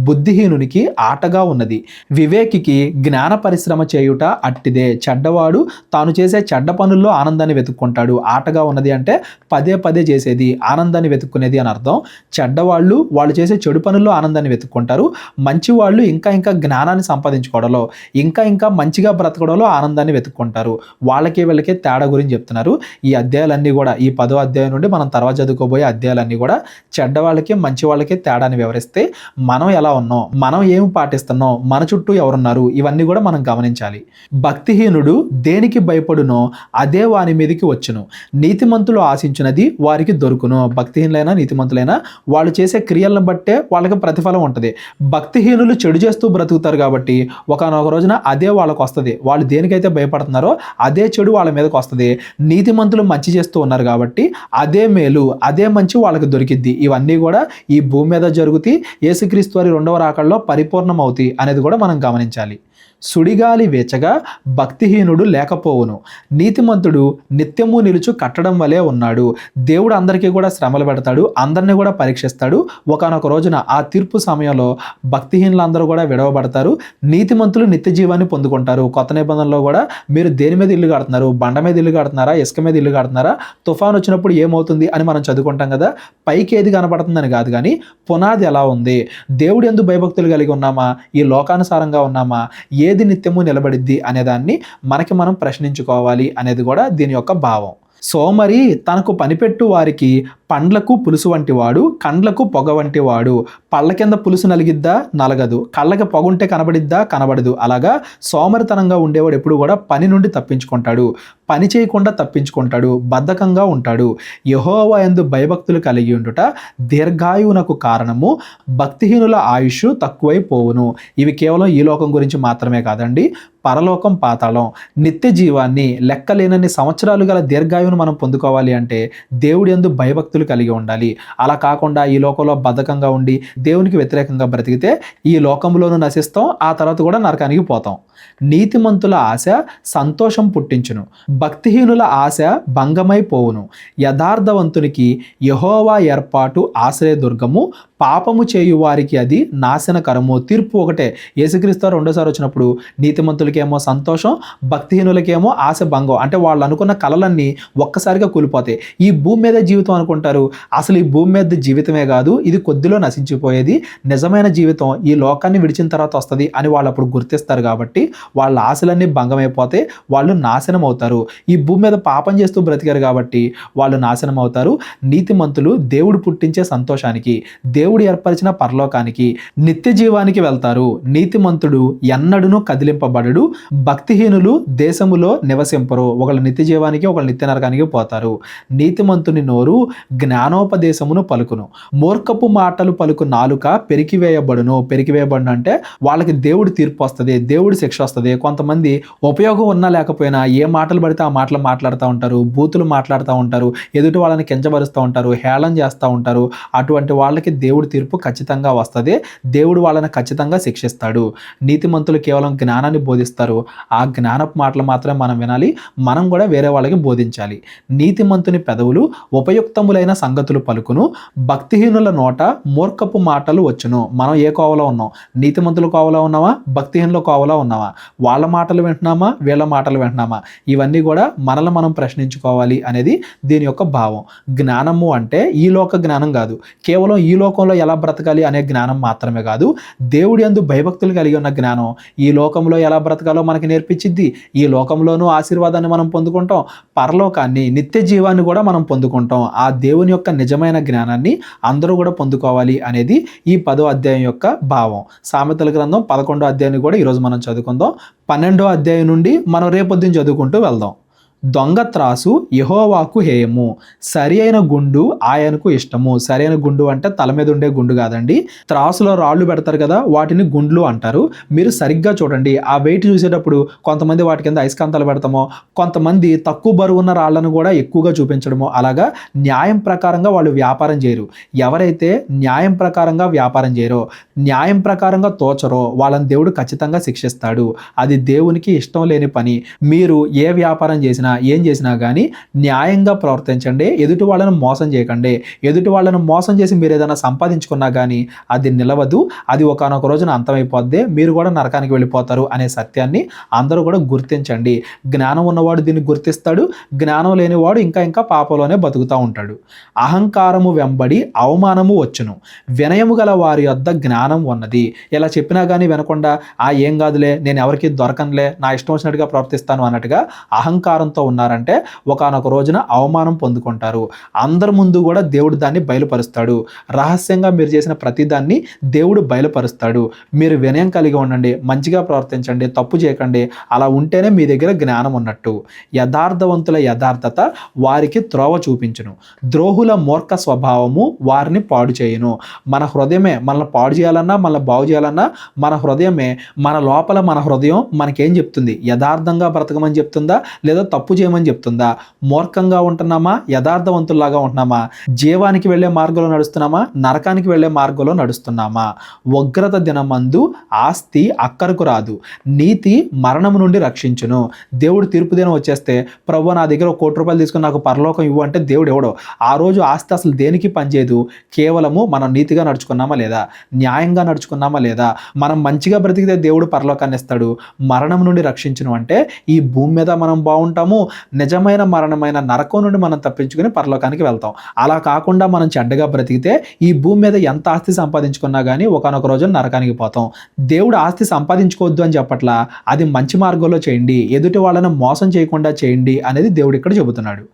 బుద్ధిహీనునికి ఆటగా ఉన్నది, వివేకికి జ్ఞాన పరిశ్రమ చేయుట అట్టిదే. చెడ్డవాడు తాను చేసే చెడ్డ పనుల్లో ఆనందాన్ని వెతుక్కుంటాడు. ఆటగా ఉన్నది అంటే పదే పదే చేసేది, ఆనందాన్ని వెతుక్కునేది అని అర్థం. చెడ్డవాళ్ళు వాళ్ళు చేసే చెడు పనుల్లో ఆనందాన్ని వెతుక్కుంటారు. మంచి వాళ్ళు ఇంకా ఇంకా జ్ఞానాన్ని సంపాదించుకోవడంలో, ఇంకా ఇంకా మంచిగా బ్రతకడంలో ఆనందాన్ని వెతుక్కుంటారు. వాళ్ళకి వీళ్ళకి తేడా గురించి చెప్తున్నారు. ఈ అధ్యాయాలన్నీ కూడా, ఈ 10వ అధ్యాయం నుండి మనం తర్వాత చదువుకోబోయే అధ్యాయాలన్నీ కూడా చెడ్డవాళ్ళకి మంచి వాళ్ళకి తేడా వివరిస్తే మనం ఎలా ఉన్నాం, మనం ఏమి పాటిస్తున్నాం, మన చుట్టూ ఎవరున్నారు, ఇవన్నీ కూడా మనం గమనించాలి. భక్తిహీనుడు దేనికి భయపడునో అదే వాని మీదకి వచ్చును, నీతిమంతులు ఆశించినది వారికి దొరుకును. భక్తిహీనులైనా నీతిమంతులైనా వాళ్ళు చేసే క్రియలను బట్టే వాళ్ళకి ప్రతిఫలం ఉంటుంది. భక్తిహీనులు చెడు చేస్తూ బ్రతుకుతారు కాబట్టి ఒకనొక రోజున అదే వాళ్ళకు వస్తుంది. వాళ్ళు దేనికైతే భయపడుతున్నారో అదే చెడు వాళ్ళ మీదకి వస్తుంది. నీతిమంతులు మంచి చేస్తూ ఉన్నారు కాబట్టి అదే మేలు, అదే మంచి వాళ్ళకి దొరికిద్ది. ఇవన్నీ కూడా ఈ భూమి మీద జరుగుతాయి. యేసుక్రీస్తు వారి 2వ రాకడలో పరిపూర్ణమవుతాయి అనేది కూడా మనం గమనించాలి. సుడిగాలి వేచగా భక్తిహీనుడు లేకపోవును, నీతిమంతుడు నిత్యము నిలుచు కట్టడం వలె ఉన్నాడు. దేవుడు అందరికీ కూడా శ్రమలు పెడతాడు, అందరినీ కూడా పరీక్షిస్తాడు. ఒకానొక రోజున ఆ తీర్పు సమయంలో భక్తిహీనులందరూ కూడా విడవబడతారు, నీతిమంతులు నిత్య జీవాన్ని పొందుకుంటారు. కొత్త నిబంధనలో కూడా మీరు దేని మీద ఇల్లు కడుతున్నారు, బండ మీద ఇల్లు కడుతున్నారా, ఇసుక మీద ఇల్లు కడుతున్నారా, తుఫాను వచ్చినప్పుడు ఏమవుతుంది అని మనం చదువుకుంటాం కదా. పైకి ఏది కనపడుతుందని కాదు కానీ పునాది ఎలా ఉంది, దేవుడు యందు భయభక్తులు కలిగి ఉన్నామా, ఈ లోకానుసారంగా ఉన్నామా, ఏది నిత్యము నిలబడిద్ది అనేదాన్ని మనకి మనం ప్రశ్నించుకోవాలి అనేది కూడా దీని యొక్క భావం. సోమరి తనకు పనిపెట్టు వారికి పండ్లకు పులుసు వంటి వాడు, కండ్లకు పొగ వంటి వాడు. పళ్ళ కింద పులుసు నలిగిద్దా, నలగదు. కళ్ళకి పొగుంటే కనబడిద్దా, కనబడదు. అలాగా సోమరితనంగా ఉండేవాడు ఎప్పుడు కూడా పని నుండి తప్పించుకుంటాడు, పని చేయకుండా తప్పించుకుంటాడు, బద్ధకంగా ఉంటాడు. యెహోవా యందు భయభక్తులు కలిగి ఉండుట దీర్ఘాయువునకు కారణము, భక్తిహీనుల ఆయుష్ తక్కువైపోవును. ఇవి కేవలం ఈ లోకం గురించి మాత్రమే కాదండి, పరలోకం, పాతాళం, నిత్య జీవాన్ని, లెక్కలేనన్ని సంవత్సరాలు గల దీర్ఘాయువును మనం పొందుకోవాలి అంటే దేవుడి యందు భయభక్తులు కలిగి ఉండాలి. అలా కాకుండా ఈ లోకంలో బద్ధకంగా ఉండి దేవునికి వ్యతిరేకంగా బ్రతికితే ఈ లోకంలోనూ నశిస్తాం, ఆ తర్వాత కూడా నరకానికి పోతాం. నీతిమంతుల ఆశ సంతోషం పుట్టించును, భక్తిహీనుల ఆశ భంగమైపోవును. యథార్థవంతునికి యెహోవా ఏర్పాటు ఆశ్రయదుర్గము, పాపము చేయు వారికి అది నాశనకరము. తీర్పు ఒకటే. యేసుక్రీస్తు 2సారి వచ్చినప్పుడు నీతిమంతులకేమో సంతోషం, భక్తిహీనులకేమో ఆశ భంగం. అంటే వాళ్ళు అనుకున్న కలలన్నీ ఒక్కసారిగా కూలిపోతాయి. ఈ భూమి మీద జీవితం అనుకుంటారు, అసలు ఈ భూమి మీద జీవితమే కాదు, ఇది కొద్దిలో నశించిపోయేది, నిజమైన జీవితం ఈ లోకాన్ని విడిచిన తర్వాత వస్తుంది అని వాళ్ళు అప్పుడు గుర్తిస్తారు. కాబట్టి వాళ్ళ ఆశలన్నీ భంగమైపోతే వాళ్ళు నాశనం అవుతారు. ఈ భూమి మీద పాపం చేస్తూ బ్రతికారు కాబట్టి వాళ్ళు నాశనం అవుతారు. నీతిమంతులు దేవుడు పుట్టించే సంతోషానికి, దేవుడు ఏర్పరిచిన పరలోకానికి, నిత్య జీవానికి వెళ్తారు. నీతిమంతుడు ఎన్నడూను కదిలింపబడడు, భక్తిహీనులు దేశములో నివసింపరు. ఒకళ్ళు నిత్య జీవానికి, ఒకళ్ళు నిత్య నరకానికి పోతారు. నీతిమంతుని నోరు జ్ఞానోపదేశమును పలుకును, మూర్ఖపు మాటలు పలుకు నాలుక పెరికివేయబడును. పెరికివేయబడును అంటే వాళ్ళకి దేవుడి తీర్పు వస్తుంది, దేవుడి శిక్ష వస్తుంది. కొంతమంది ఉపయోగం ఉన్నా లేకపోయినా ఏ మాటలు పడితే ఆ మాటలు మాట్లాడుతూ ఉంటారు, బూతులు మాట్లాడుతూ ఉంటారు, ఎదుటి వాళ్ళని కించపరుస్తూ ఉంటారు, హేళన చేస్తూ ఉంటారు. అటువంటి వాళ్ళకి దేవుడి తీర్పు ఖచ్చితంగా వస్తుంది, దేవుడు వాళ్ళని ఖచ్చితంగా శిక్షిస్తాడు. నీతిమంతులు కేవలం జ్ఞానాన్ని బోధిస్తారు, ఆ జ్ఞానపు మాటలు మాత్రమే మనం వినాలి, మనం కూడా వేరే వాళ్ళకి బోధించాలి. నీతిమంతుని పెదవులు ఉపయుక్తములైన సంగతులు పలుకును, భక్తిహీనుల నోట మూర్ఖపు మాటలు వచ్చును. మనం ఏ కోవలో ఉన్నాం? నీతిమంతుల కోవలో ఉన్నామా, భక్తిహీనుల కోవలో ఉన్నామా? వాళ్ళ మాటలు వింటున్నామా, వీళ్ళ మాటలు వింటున్నామా? ఇవన్నీ కూడా మనల్ని మనం ప్రశ్నించుకోవాలి అనేది దీని యొక్క భావం. జ్ఞానము అంటే ఈ లోక జ్ఞానం కాదు, కేవలం ఈ లోకంలో ఎలా బ్రతకాలి అనే జ్ఞానం మాత్రమే కాదు, దేవుడి యందు భయభక్తులు కలిగి ఉన్న జ్ఞానం ఈ లోకంలో ఎలా బ్రతకాలో మనకి నేర్పించిద్ది. ఈ లోకంలోనూ ఆశీర్వాదాన్ని మనం పొందుకుంటాం, పరలోకాన్ని, నిత్య జీవాన్ని కూడా మనం పొందుకుంటాం. ఆ దేవుని యొక్క నిజమైన జ్ఞానాన్ని అందరూ కూడా పొందుకోవాలి అనేది ఈ 10వ అధ్యాయం యొక్క భావం. సామెతల గ్రంథం 11వ అధ్యాయాన్ని కూడా ఈరోజు మనం చదువుకుందాం. 12వ అధ్యాయం నుండి మనం రేపొద్దున చదువుకుంటూ వెళ్దాం. దొంగ త్రాసు యెహోవాకు హేయము, సరి అయిన గుండు ఆయనకు ఇష్టము. సరి అయిన గుండు అంటే తల మీద ఉండే గుండు కాదండి, త్రాసులో రాళ్ళు పెడతారు కదా వాటిని గుండ్లు అంటారు. మీరు సరిగ్గా చూడండి, ఆ వెయిట్ చూసేటప్పుడు కొంతమంది వాటి కింద అయస్కాంతాలు పెడతామో, కొంతమంది తక్కువ బరువు ఉన్న రాళ్లను కూడా ఎక్కువగా చూపించడము, అలాగా న్యాయం ప్రకారంగా వాళ్ళు వ్యాపారం చేయరు. ఎవరైతే న్యాయం ప్రకారంగా వ్యాపారం చేయరో, న్యాయం ప్రకారంగా తోచరో వాళ్ళని దేవుడు ఖచ్చితంగా శిక్షిస్తాడు. అది దేవునికి ఇష్టం లేని పని. మీరు ఏ వ్యాపారం చేసినా ఏం చేసినా కానీ న్యాయంగా ప్రవర్తించండి, ఎదుటి వాళ్ళను మోసం చేయకండి. ఎదుటి వాళ్ళను మోసం చేసి మీరు ఏదైనా సంపాదించుకున్నా కానీ అది నిలవదు, అది ఒకానొక రోజున అంతమైపోద్ది, మీరు కూడా నరకానికి వెళ్ళిపోతారు అనే సత్యాన్ని అందరూ కూడా గుర్తించండి. జ్ఞానం ఉన్నవాడు దీన్ని గుర్తిస్తాడు, జ్ఞానం లేనివాడు ఇంకా పాపంలోనే బతుకుతూ ఉంటాడు. అహంకారము వెంబడి అవమానము వచ్చును, వినయము గల వారి యొద్ద జ్ఞానం ఉన్నది. ఇలా చెప్పినా కానీ వినకుండా ఏం కాదులే, నేను ఎవరికి దొరకనులే, నా ఇష్టం వచ్చినట్టుగా ప్రవర్తిస్తాను అన్నట్టుగా అహంకారంతో ఉన్నారంటే ఒకానొక రోజున అవమానం పొందుకుంటారు. అందరి ముందు కూడా దేవుడు దాన్ని బయలుపరుస్తాడు. రహస్యంగా మీరు చేసిన ప్రతిదాన్ని దేవుడు బయలుపరుస్తాడు. మీరు వినయం కలిగి ఉండండి, మంచిగా ప్రవర్తించండి, తప్పు చేయకండి. అలా ఉంటేనే మీ దగ్గర జ్ఞానం ఉన్నట్టు. యథార్థవంతుల యథార్థత వారికి త్రోవ చూపించును, ద్రోహుల మూర్ఖ స్వభావము వారిని పాడు చేయును. మన హృదయమే మనల్ని పాడు చేయాలన్నా, మనల్ని బాగు చేయాలన్నా మన హృదయమే, మన లోపల మన హృదయం మనకేం చెప్తుంది? యథార్థంగా బ్రతకమని చెప్తుందా, లేదా తప్పు చేయమని చెప్తుందా? మూర్ఖంగా ఉంటున్నామా, యథార్థవంతుల్లాగా ఉంటున్నామా? జీవానికి వెళ్ళే మార్గంలో నడుస్తున్నామా, నరకానికి వెళ్ళే మార్గంలో నడుస్తున్నామా? ఉగ్రత దినమందు ఆస్తి అక్కరకు రాదు, నీతి మరణం నుండి రక్షించును. దేవుడు తీర్పు దినం వచ్చేస్తే, ప్రభు నా దగ్గర 1 కోటి రూపాయలు తీసుకుని నాకు పరలోకం ఇవ్వు అంటే దేవుడు ఎవడో. ఆ రోజు ఆస్తి అసలు దేనికి పనిచేయదు. కేవలము మనం నీతిగా నడుచుకున్నామా లేదా, న్యాయంగా నడుచుకున్నామా లేదా, మనం మంచిగా బ్రతికితే దేవుడు పరలోకాన్ని ఇస్తాడు. మరణం నుండి రక్షించును అంటే ఈ భూమి మీద మనం బాగుంటాము, నిజమైన మరణమైన నరకం నుండి మనం తప్పించుకుని పరలోకానికి వెళ్తాం. అలా కాకుండా మనం చెడ్డగా బ్రతికితే ఈ భూమి మీద ఎంత ఆస్తి సంపాదించుకున్నా కానీ ఒకానొక రోజు నరకానికి పోతాం. దేవుడు ఆస్తి సంపాదించుకోవద్దు అని చెప్పట్లా, అది మంచి మార్గంలో చేయండి, ఎదుటి వాళ్ళను మోసం చేయకుండా చేయండి అనేది దేవుడు ఇక్కడ చెబుతున్నాడు.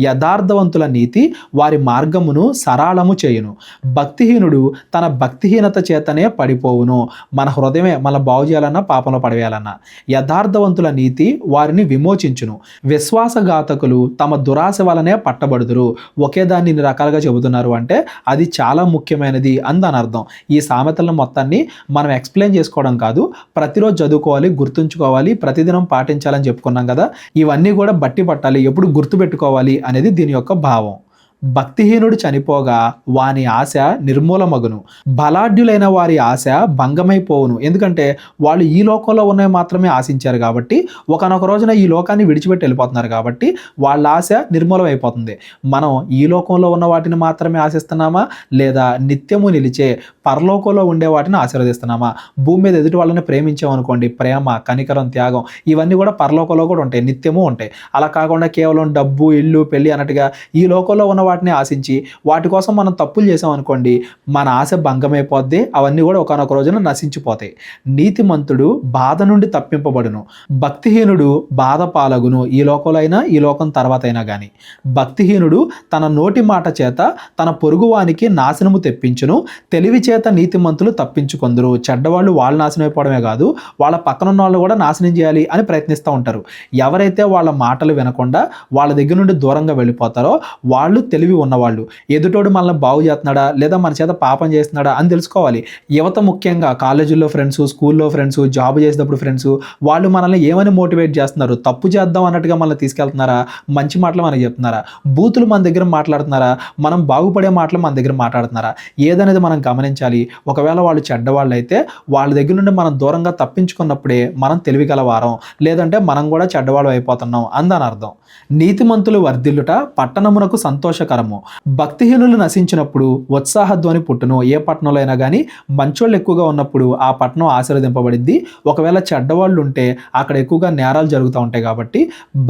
యథార్థవంతుల నీతి వారి మార్గమును సరళము చేయును, భక్తిహీనుడు తన భక్తిహీనత చేతనే పడిపోవును. మన హృదయమే మన బాగు చేయాలన్నా, పాపంలో పడవేయాలన్నా. యథార్థవంతుల నీతి వారిని విమోచించును, విశ్వాసఘాతకులు తమ దురాశ వలనే పట్టబడుదురు. ఒకే దాన్ని ఇన్ని రకాలుగా చెబుతున్నారు అంటే అది చాలా ముఖ్యమైనది అని అర్థం. ఈ సామెతలను మొత్తాన్ని మనం ఎక్స్ప్లెయిన్ చేసుకోవడం కాదు, ప్రతిరోజు చదువుకోవాలి, గుర్తుంచుకోవాలి, ప్రతిదినం పాటించాలని చెప్పుకున్నాం కదా. ఇవన్నీ కూడా బట్టి పట్టాలి, ఎప్పుడు గుర్తుపెట్టుకోవాలి అనేది దీని యొక్క భావం. భక్తిహీనుడు చనిపోగా వాని ఆశ నిర్మూలమగును, బలాఢ్యులైన వారి ఆశ భంగమైపోవును. ఎందుకంటే వాళ్ళు ఈ లోకంలో ఉన్నవి మాత్రమే ఆశించారు కాబట్టి, ఒకనొక రోజున ఈ లోకాన్ని విడిచిపెట్టి వెళ్ళిపోతున్నారు కాబట్టి వాళ్ళ ఆశ నిర్మూలమైపోతుంది. మనం ఈ లోకంలో ఉన్న వాటిని మాత్రమే ఆశిస్తున్నామా, లేదా నిత్యము నిలిచే పరలోకంలో ఉండే వాటిని ఆశీర్వదిస్తున్నామా? భూమి మీద ఎదుటి వాళ్ళని ప్రేమించామనుకోండి, ప్రేమ, కనికరం, త్యాగం ఇవన్నీ కూడా పరలోకంలో కూడా ఉంటాయి, నిత్యము ఉంటాయి. అలా కాకుండా కేవలం డబ్బు, ఇల్లు, పెళ్ళి అన్నట్టుగా ఈ లోకంలో ఉన్న వాటిని ఆశించి వాటి కోసం మనం తప్పులు చేసాం అనుకోండి, మన ఆశ భంగమైపోద్ది, అవన్నీ కూడా ఒకానొక రోజున నశించిపోతాయి. నీతిమంతుడు బాధ నుండి తప్పింపబడును, భక్తిహీనుడు బాధ పాలగును. ఈ లోకంలో అయినా ఈ లోకం తర్వాత అయినా కానీ భక్తిహీనుడు తన నోటి మాట చేత తన పొరుగువానికి నాశనము తెప్పించును, తెలివి చేత నీతిమంతులు తప్పించుకొందురు. చెడ్డవాళ్ళు వాళ్ళు నాశనం అయిపోవడమే కాదు, వాళ్ళ పక్కనున్న వాళ్ళు కూడా నాశనం చేయాలి అని ప్రయత్నిస్తూ ఉంటారు. ఎవరైతే వాళ్ళ మాటలు వినకుండా వాళ్ళ దగ్గర నుండి దూరంగా వెళ్ళిపోతారో వాళ్ళు తెలివి ఉన్నవాళ్ళు. ఎదుటోడు మనల్ని బాగు చేస్తున్నాడా, లేదా మన చేత పాపం చేస్తున్నాడా అని తెలుసుకోవాలి. యువత ముఖ్యంగా కాలేజీల్లో ఫ్రెండ్స్, స్కూల్లో ఫ్రెండ్స్, జాబ్ చేసేటప్పుడు ఫ్రెండ్స్, వాళ్ళు మనల్ని ఏమని మోటివేట్ చేస్తున్నారు? తప్పు చేద్దాం అన్నట్టుగా మనల్ని తీసుకెళ్తున్నారా, మంచి మాటలు మనకి చెప్తున్నారా, బూతులు మన దగ్గర మాట్లాడుతున్నారా, మనం బాగుపడే మాటలు మన దగ్గర మాట్లాడుతున్నారా, ఏదనేది మనం గమనించాలి. ఒకవేళ వాళ్ళు చెడ్డవాళ్ళు అయితే వాళ్ళ దగ్గర నుండి మనం దూరంగా తప్పించుకున్నప్పుడే మనం తెలివిగలవారం, లేదంటే మనం కూడా చెడ్డవాళ్ళు అయిపోతున్నాం అందని అర్థం. నీతిమంతులు వర్ధిల్లుట పట్టణమునకు సంతోషకరము, భక్తిహీనులు నశించినప్పుడు ఉత్సాహధ్వని పుట్టును. ఏ పట్టణంలో అయినా కానీ మంచోళ్ళు ఎక్కువగా ఉన్నప్పుడు ఆ పట్టణం ఆశీర్వదింపబడింది. ఒకవేళ చెడ్డవాళ్ళు ఉంటే అక్కడ ఎక్కువగా నేరాలు జరుగుతూ ఉంటాయి కాబట్టి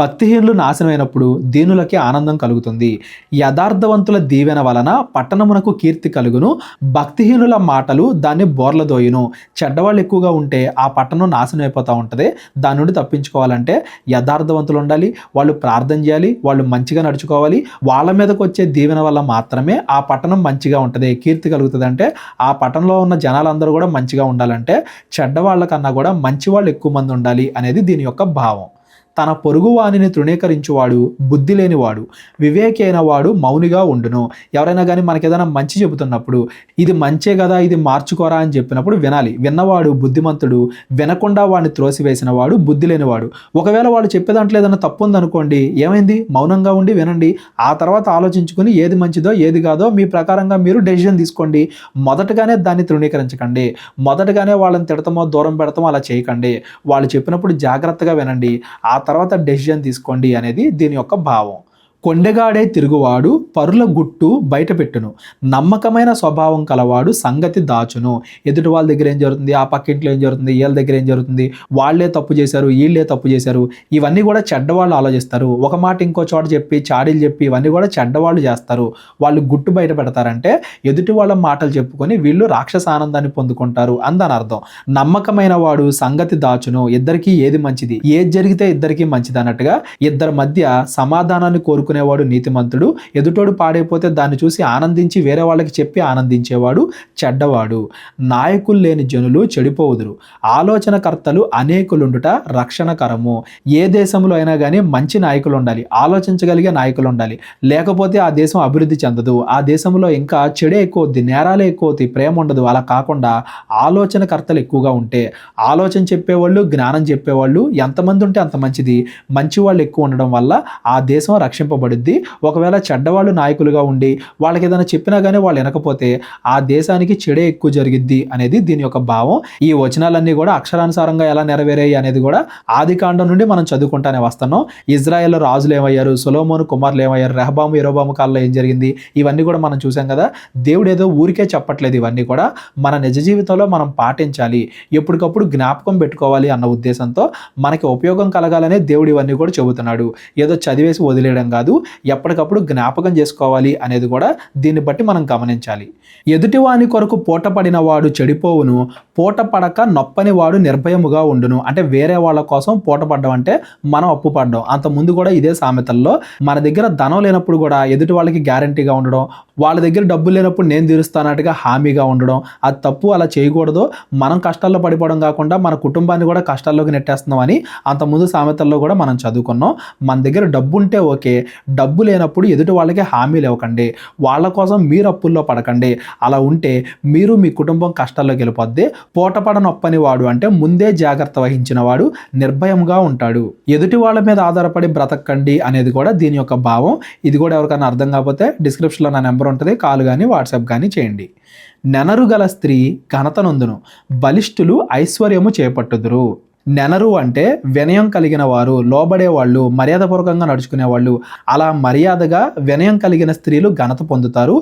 భక్తిహీనులు నాశనమైనప్పుడు దీనులకి ఆనందం కలుగుతుంది. యథార్థవంతుల దీవెన వలన పట్టణమునకు కీర్తి కలుగును, భక్తిహీనుల మాటలు దాన్ని బోర్లదోయును. చెడ్డవాళ్ళు ఎక్కువగా ఉంటే ఆ పట్టణం నాశనం అయిపోతూ ఉంటుంది. దాని నుండి తప్పించుకోవాలంటే యథార్థవంతులు ఉండాలి, వాళ్ళు ప్రార్థన చేయాలి, వాళ్ళు మంచిగా నడుచుకోవాలి. వాళ్ళ మీదకి వచ్చే దీవెన వల్ల మాత్రమే ఆ పట్టణం మంచిగా ఉంటుంది, కీర్తి కలుగుతుంది. అంటే ఆ పట్టణంలో ఉన్న జనాలందరూ కూడా మంచిగా ఉండాలంటే చెడ్డవాళ్ళ కన్నా కూడా మంచి వాళ్ళు ఎక్కువ మంది ఉండాలి అనేది దీని యొక్క భావం. తన పొరుగువానిని తృణీకరించువాడు బుద్ధి లేనివాడు, వివేకి అయిన వాడు మౌనిగా ఉండును. ఎవరైనా కానీ మనకి ఏదైనా మంచి చెబుతున్నప్పుడు ఇది మంచే కదా, ఇది మార్చుకోరా అని చెప్పినప్పుడు వినాలి. విన్నవాడు బుద్ధిమంతుడు, వినకుండా వాడిని త్రోసివేసిన వాడు బుద్ధి లేనివాడు. ఒకవేళ వాడు చెప్పే దాంట్లో ఏదైనా తప్పు ఉందనుకోండి, ఏమైంది, మౌనంగా ఉండి వినండి. ఆ తర్వాత ఆలోచించుకుని ఏది మంచిదో ఏది కాదో మీ ప్రకారంగా మీరు డెసిషన్ తీసుకోండి. మొదటగానే దాన్ని తృణీకరించకండి, మొదటగానే వాళ్ళని తిడతామో దూరం పెడతామో అలా చేయకండి. వాళ్ళు చెప్పినప్పుడు జాగ్రత్తగా వినండి, ఆ తర్వాత డెసిషన్ తీసుకోండి అనేది దీని యొక్క భావం. కొండెగాడే తిరుగువాడు పరుల గుట్టు బయటపెట్టును, నమ్మకమైన స్వభావం కలవాడు సంగతి దాచును. ఎదుటి వాళ్ళ దగ్గర ఏం జరుగుతుంది, ఆ పక్కింట్లో ఏం జరుగుతుంది, వీళ్ళ దగ్గర ఏం జరుగుతుంది, వాళ్ళే తప్పు చేశారు, వీళ్ళే తప్పు చేశారు, ఇవన్నీ కూడా చెడ్డవాళ్ళు ఆలోచిస్తారు. ఒక మాట ఇంకో చోట చెప్పి చాడీలు చెప్పి ఇవన్నీ కూడా చెడ్డవాళ్ళు చేస్తారు. వాళ్ళు గుట్టు బయట పెడతారంటే ఎదుటి వాళ్ళ మాటలు చెప్పుకొని వీళ్ళు రాక్షస ఆనందాన్ని పొందుకుంటారు అందని అర్థం. నమ్మకమైన వాడు సంగతి దాచును, ఇద్దరికీ ఏది మంచిది, ఏది జరిగితే ఇద్దరికీ మంచిది అన్నట్టుగా ఇద్దరి మధ్య సమాధానాన్ని కోరుకునేవాడు నీతిమంతుడు. ఎదుటోడు పాడైపోతే దాన్ని చూసి ఆనందించి వేరే వాళ్ళకి చెప్పి ఆనందించేవాడు చెడ్డవాడు. నాయకులు లేని జనులు చెడిపోవుదురు, ఆలోచనకర్తలు అనేకులుండుట రక్షణకరము. ఏ దేశంలో అయినా కానీ మంచి నాయకులు ఉండాలి, ఆలోచించగలిగే నాయకులు ఉండాలి, లేకపోతే ఆ దేశం అభివృద్ధి చెందదు. ఆ దేశంలో ఇంకా చెడే ఎక్కువ అవుద్ది, నేరాలే ఎక్కువ అవుతాయి, ప్రేమ ఉండదు. అలా కాకుండా ఆలోచనకర్తలు ఎక్కువగా ఉంటే, ఆలోచన చెప్పేవాళ్ళు జ్ఞానం చెప్పేవాళ్ళు ఎంతమంది ఉంటే అంత మంచిది. మంచి వాళ్ళు ఎక్కువ ఉండడం వల్ల ఆ దేశం రక్షింపబడుద్ది. ఒకవేళ చెడ్డవాళ్ళు నాయకులుగా ఉండి వాళ్ళకి ఏదైనా చెప్పినా కానీ వాళ్ళు వినకపోతే ఆ దేశానికి చెడే ఎక్కువ జరిగిద్ది అనేది దీని యొక్క భావం. ఈ వచనాలన్నీ కూడా అక్షరానుసారంగా ఎలా నెరవేరాయి అనేది కూడా ఆదికాండం నుండి మనం చదువుకుంటానే వస్తున్నాం. ఇజ్రాయెల్ రాజులు ఏమయ్యారు, సొలొమోను కుమారులు ఏమయ్యారు, రెహబాము యరొబాము కాలంలో ఏం జరిగింది, ఇవన్నీ కూడా మనం చూసాం కదా. దేవుడు ఏదో ఊరికే చెప్పట్లేదు, ఇవన్నీ కూడా మన నిజ జీవితంలో మనం పాటించాలి, ఎప్పటికప్పుడు జ్ఞాపకం పెట్టుకోవాలి అన్న ఉద్దేశంతో మనకి ఉపయోగం కలగాలనే దేవుడు ఇవన్నీ కూడా చెబుతున్నాడు. ఏదో చదివేసి వదిలేయడం కాదు, ఎప్పటికప్పుడు జ్ఞాపకం చేసుకోవాలి అనేది కూడా దీన్ని బట్టి మనం గమనించాలి. ఎదుటివాని కొరకు పూటపడిన వాడు చెడిపోవును, పూట పడక నొప్పని వాడు నిర్భయముగా ఉండును. అంటే వేరే వాళ్ళ కోసం పూటపడ్డం అంటే మనం అప్పు పడ్డం. అంత ముందు కూడా ఇదే సామెతల్లో మన దగ్గర ధనం లేనప్పుడు కూడా ఎదుటి వాళ్ళకి గ్యారంటీగా ఉండడం, వాళ్ళ దగ్గర డబ్బులు లేనప్పుడు నేను తీరుస్తానట్టుగా హామీగా ఉండడం, అది తప్పు, అలా చేయకూడదు. మనం కష్టాల్లో పడిపోవడం కాకుండా మన కుటుంబాన్ని కూడా కష్టాల్లోకి నెట్టేస్తున్నాం అని అంతకుముందు సామెతల్లో కూడా మనం చదువుకున్నాం. మన దగ్గర డబ్బు ఉంటే ఓకే, డబ్బు లేనప్పుడు ఎదుటి వాళ్ళకి హామీలు ఇవ్వకండి, వాళ్ళ కోసం మీరు అప్పుల్లో పడకండి. అలా ఉంటే మీరు మీ కుటుంబం కష్టాల్లోకి వెళ్ళిపోద్ది. పూటపడ నొప్పని వాడు అంటే ముందే జాగ్రత్త వహించిన వాడు నిర్భయంగా ఉంటాడు. ఎదుటి వాళ్ళ మీద ఆధారపడి బ్రతకండి అనేది కూడా దీని యొక్క భావం. ఇది కూడా ఎవరికైనా అర్థం కాకపోతే డిస్క్రిప్షన్లో నా నెంబర్ ఉంటుంది, కాల్ కానీ వాట్సాప్ కానీ చేయండి. నెనరు గల స్త్రీ ఘనత నొందును, బలిష్ఠులు ఐశ్వర్యము చేపట్టుదురు. నెనరు అంటే వినయం కలిగిన వారు, లోబడేవాళ్ళు, మర్యాదపూర్వకంగా నడుచుకునేవాళ్ళు. అలా మర్యాదగా వినయం కలిగిన స్త్రీలు ఘనత పొందుతారు.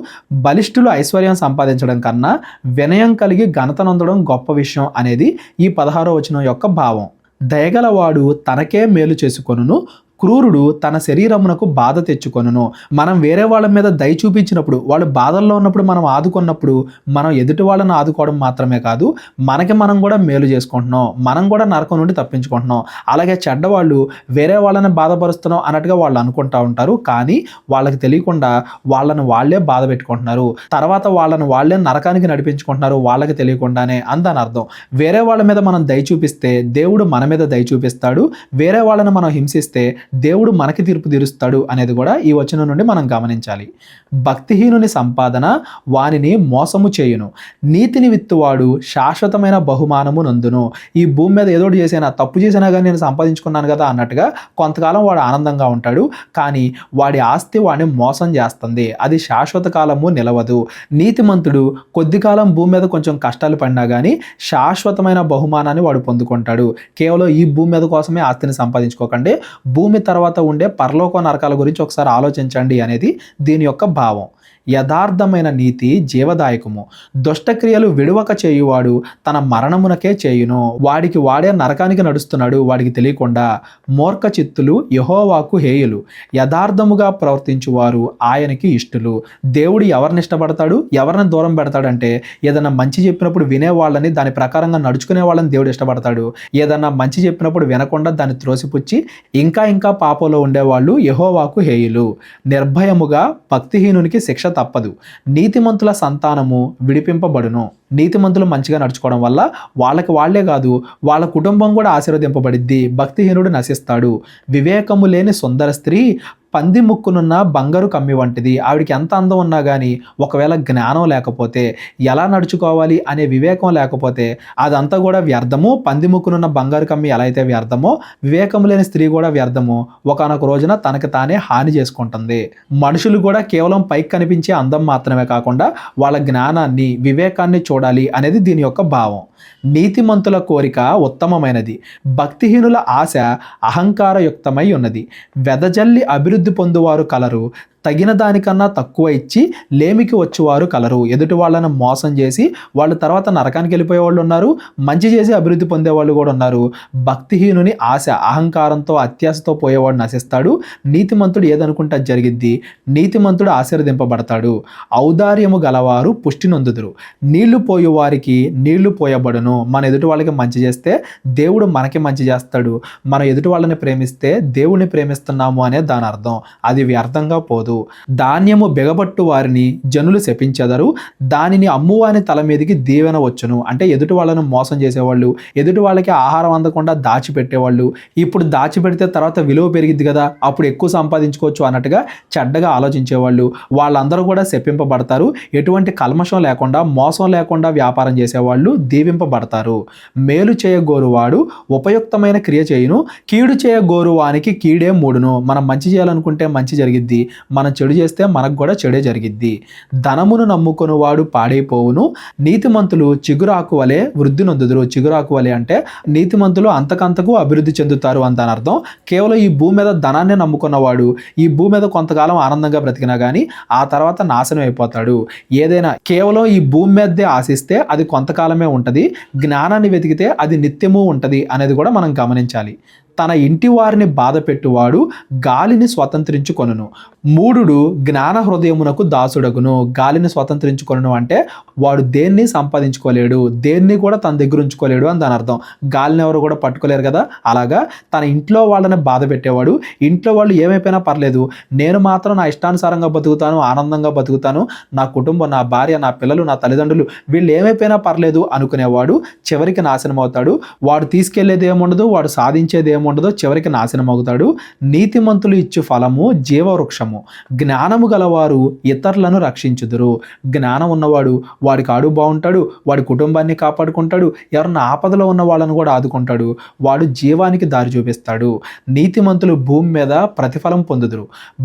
బలిష్ఠులు ఐశ్వర్యం సంపాదించడం కన్నా వినయం కలిగి ఘనత నొందడం గొప్ప విషయం అనేది ఈ 16వ వచనం యొక్క భావం. దయగలవాడు తనకే మేలు చేసుకొనును, క్రూరుడు తన శరీరమునకు బాధ తెచ్చుకొనును. మనం వేరే వాళ్ళ మీద దయ చూపించినప్పుడు, వాళ్ళు బాధల్లో ఉన్నప్పుడు మనం ఆదుకున్నప్పుడు, మనం ఎదుటి వాళ్ళని ఆదుకోవడం మాత్రమే కాదు, మనకి మనం కూడా మేలు చేసుకుంటున్నాం, మనం కూడా నరకం నుండి తప్పించుకుంటున్నాం. అలాగే చెడ్డవాళ్ళు వేరే వాళ్ళని బాధపరుస్తున్నాం అన్నట్టుగా వాళ్ళు అనుకుంటా ఉంటారు, కానీ వాళ్ళకి తెలియకుండా వాళ్ళని వాళ్ళే బాధ పెట్టుకుంటున్నారు, తర్వాత వాళ్ళని వాళ్ళే నరకానికి నడిపించుకుంటున్నారు వాళ్ళకి తెలియకుండానే అందని అర్థం. వేరే వాళ్ళ మీద మనం దయ చూపిస్తే దేవుడు మన మీద దయ చూపిస్తాడు, వేరే వాళ్ళని మనం హింసిస్తే దేవుడు మనకి తీర్పు తీరుస్తాడు అనేది కూడా ఈ వచనం నుండి మనం గమనించాలి. భక్తిహీనుని సంపాదన వానిని మోసము చేయును, నీతిని విత్తువాడు శాశ్వతమైన బహుమానము నందును. ఈ భూమి మీద ఏదోటి చేసినా, తప్పు చేసినా కానీ నేను సంపాదించుకున్నాను కదా అన్నట్టుగా కొంతకాలం వాడు ఆనందంగా ఉంటాడు, కానీ వాడి ఆస్తి వాడిని మోసం చేస్తుంది, అది శాశ్వత కాలము నిలవదు. నీతిమంతుడు కొద్ది కాలం భూమి మీద కొంచెం కష్టాలు పడినా కానీ శాశ్వతమైన బహుమానాన్ని వాడు పొందుకుంటాడు. కేవలం ఈ భూమి మీద కోసమే ఆస్తిని సంపాదించుకోకండి, భూమి తర్వాత ఉండే పరలోక నరకాల గురించి ఒకసారి ఆలోచించండి అనేది దీని యొక్క భావం. యథార్థమైన నీతి జీవదాయకము, దుష్టక్రియలు విడువక చేయువాడు తన మరణమునకే చేయును. వాడికి వాడే నరకానికి నడుస్తున్నాడు వాడికి తెలియకుండా. మూర్ఖ చిత్తులు యెహోవాకు హేయులు, యథార్థముగా ప్రవర్తించువారు ఆయనకి ఇష్టలు. దేవుడు ఎవరిని ఇష్టపడతాడు, ఎవరిని దూరం పెడతాడంటే ఏదైనా మంచి చెప్పినప్పుడు వినే వాళ్ళని, దాని ప్రకారంగా నడుచుకునే వాళ్ళని దేవుడు ఇష్టపడతాడు. ఏదన్నా మంచి చెప్పినప్పుడు వినకుండా దాన్ని త్రోసిపుచ్చి ఇంకా ఇంకా పాపంలో ఉండేవాళ్ళు యెహోవాకు హేయులు. నిర్భయముగా భక్తిహీనునికి శిక్ష తప్పదు. నీతిమంతుల సంతానము విడిపింపబడును. నీతిమంతులు మంచిగా నడుచుకోవడం వల్ల వాళ్ళకి వాళ్లే కాదు, వాళ్ళ కుటుంబం కూడా ఆశీర్వదింపబడిద్ది. భక్తిహీనుడు నశిస్తాడు. వివేకము లేని సుందర స్త్రీ పంది ముక్కునున్న బంగారు కమ్మి వంటిది. ఆవిడికి ఎంత అందం ఉన్నా కానీ ఒకవేళ జ్ఞానం లేకపోతే, ఎలా నడుచుకోవాలి అనే వివేకం లేకపోతే అదంతా కూడా వ్యర్థము. పంది ముక్కునున్న బంగారు కమ్మి ఎలా అయితే వ్యర్థమో, వివేకం లేని స్త్రీ కూడా వ్యర్థము. ఒకానొక రోజున తనకి తానే హాని చేసుకుంటుంది. మనుషులు కూడా కేవలం పైకి కనిపించే అందం మాత్రమే కాకుండా వాళ్ళ జ్ఞానాన్ని, వివేకాన్ని చూడాలి అనేది దీని యొక్క భావం. నీతిమంతుల కోరిక ఉత్తమమైనది, భక్తిహీనుల ఆశ అహంకారయుక్తమై ఉన్నది. వెదజల్లి అభివృద్ధి పొందువారు కలరు, తగిన దానికన్నా తక్కువ ఇచ్చి లేమికి వచ్చేవారు కలరు. ఎదుటి వాళ్ళను మోసం చేసి వాళ్ళు తర్వాత నరకానికి వెళ్ళిపోయే వాళ్ళు ఉన్నారు, మంచి చేసి అభివృద్ధి పొందేవాళ్ళు కూడా ఉన్నారు. భక్తిహీనుని ఆశ, అహంకారంతో, అత్యాశతో పోయేవాడు నశిస్తాడు. నీతిమంతుడు ఏదనుకుంటే జరిగిద్ది. నీతిమంతుడు ఆశీర్వదింపబడతాడు. ఔదార్యము గలవారు పుష్టి నొందుదురు. నీళ్లు పోయే వారికి నీళ్లు పోయబడును. మన ఎదుటి వాళ్ళకి మంచి చేస్తే దేవుడు మనకి మంచి చేస్తాడు. మనం ఎదుటి వాళ్ళని ప్రేమిస్తే దేవుడిని ప్రేమిస్తున్నాము అనే దాని అర్థం. అది వ్యర్థంగా పోదు. ధాన్యము బిగబట్టు వారిని జనులు శపించెదరు, దానిని అమ్మువాని తల మీదకి దీవెన వచ్చును. అంటే ఎదుటి వాళ్ళను మోసం చేసేవాళ్ళు, ఎదుటి వాళ్ళకి ఆహారం అందకుండా దాచిపెట్టేవాళ్ళు, ఇప్పుడు దాచిపెడితే తర్వాత విలువ పెరిగిద్ది కదా, అప్పుడు ఎక్కువ సంపాదించుకోవచ్చు అన్నట్టుగా చెడ్డగా ఆలోచించేవాళ్ళు, వాళ్ళందరూ కూడా శపింపబడతారు. ఎటువంటి కల్మషం లేకుండా, మోసం లేకుండా వ్యాపారం చేసేవాళ్ళు దీవింపబడతారు. మేలు చేయగోరువాడు ఉపయుక్తమైన క్రియ చేయును, కీడు చేయగోరువానికి కీడే మూడును. మనం మంచి చేయాలనుకుంటే మంచి జరిగిద్ది, మనం చెడు చేస్తే మనకు కూడా చెడే జరిగిద్ది. ధనమును నమ్ముకొని వాడు పాడైపోవును, నీతిమంతులు చిగురాకు వలె వృద్ధి నొందుదురు. చిగురాకు వలె అంటే నీతిమంతులు అంతకంతకు అభివృద్ధి చెందుతారు అని దాని అర్థం. కేవలం ఈ భూమి మీద ధనాన్ని నమ్ముకున్నవాడు ఈ భూమి మీద కొంతకాలం ఆనందంగా బ్రతికినా కానీ ఆ తర్వాత నాశనం అయిపోతాడు. ఏదైనా కేవలం ఈ భూమి మీదే ఆశిస్తే అది కొంతకాలమే ఉంటుంది, జ్ఞానాన్ని వెతికితే అది నిత్యము ఉంటుంది అనేది కూడా మనం గమనించాలి. తన ఇంటి వారిని బాధ పెట్టువాడు గాలిని స్వతంత్రించుకొనును. మూఢుడు జ్ఞాన హృదయమునకు దాసుడగును. గాలిని స్వతంత్రించుకొనును అంటే వాడు దేన్ని సంపాదించుకోలేడు, దేన్ని కూడా తన దగ్గర ఉంచుకోలేడు అని దాని అర్థం. గాలిని ఎవరు కూడా పట్టుకోలేరు కదా, అలాగా తన ఇంట్లో వాళ్ళని బాధ పెట్టేవాడు, ఇంట్లో వాళ్ళు ఏమైపోయినా పర్లేదు, నేను మాత్రం నా ఇష్టానుసారంగా బతుకుతాను, ఆనందంగా బతుకుతాను, నా కుటుంబం, నా భార్య, నా పిల్లలు, నా తల్లిదండ్రులు వీళ్ళు ఏమైపోయినా పర్లేదు అనుకునేవాడు చివరికి నాశనం అవుతాడు. వాడు తీసుకెళ్లేది ఏముండదు, వాడు సాధించేది ఏముండదో, చివరికి నాశనం అవుతాడు. నీతిమంతులు ఇచ్చు ఫలము జీవవృక్షము. జ్ఞానము గలవారు ఇతరులను రక్షించుదురు. జ్ఞానం ఉన్నవాడు వాడి కాడు బాగుంటాడు, వాడి కుటుంబాన్ని కాపాడుకుంటాడు, ఎవరన్నా ఆపదలో ఉన్న వాళ్ళను కూడా ఆదుకుంటాడు, వాడు జీవానికి దారి చూపిస్తాడు. నీతిమంతులు భూమి మీద ప్రతిఫలం పొందుదురు,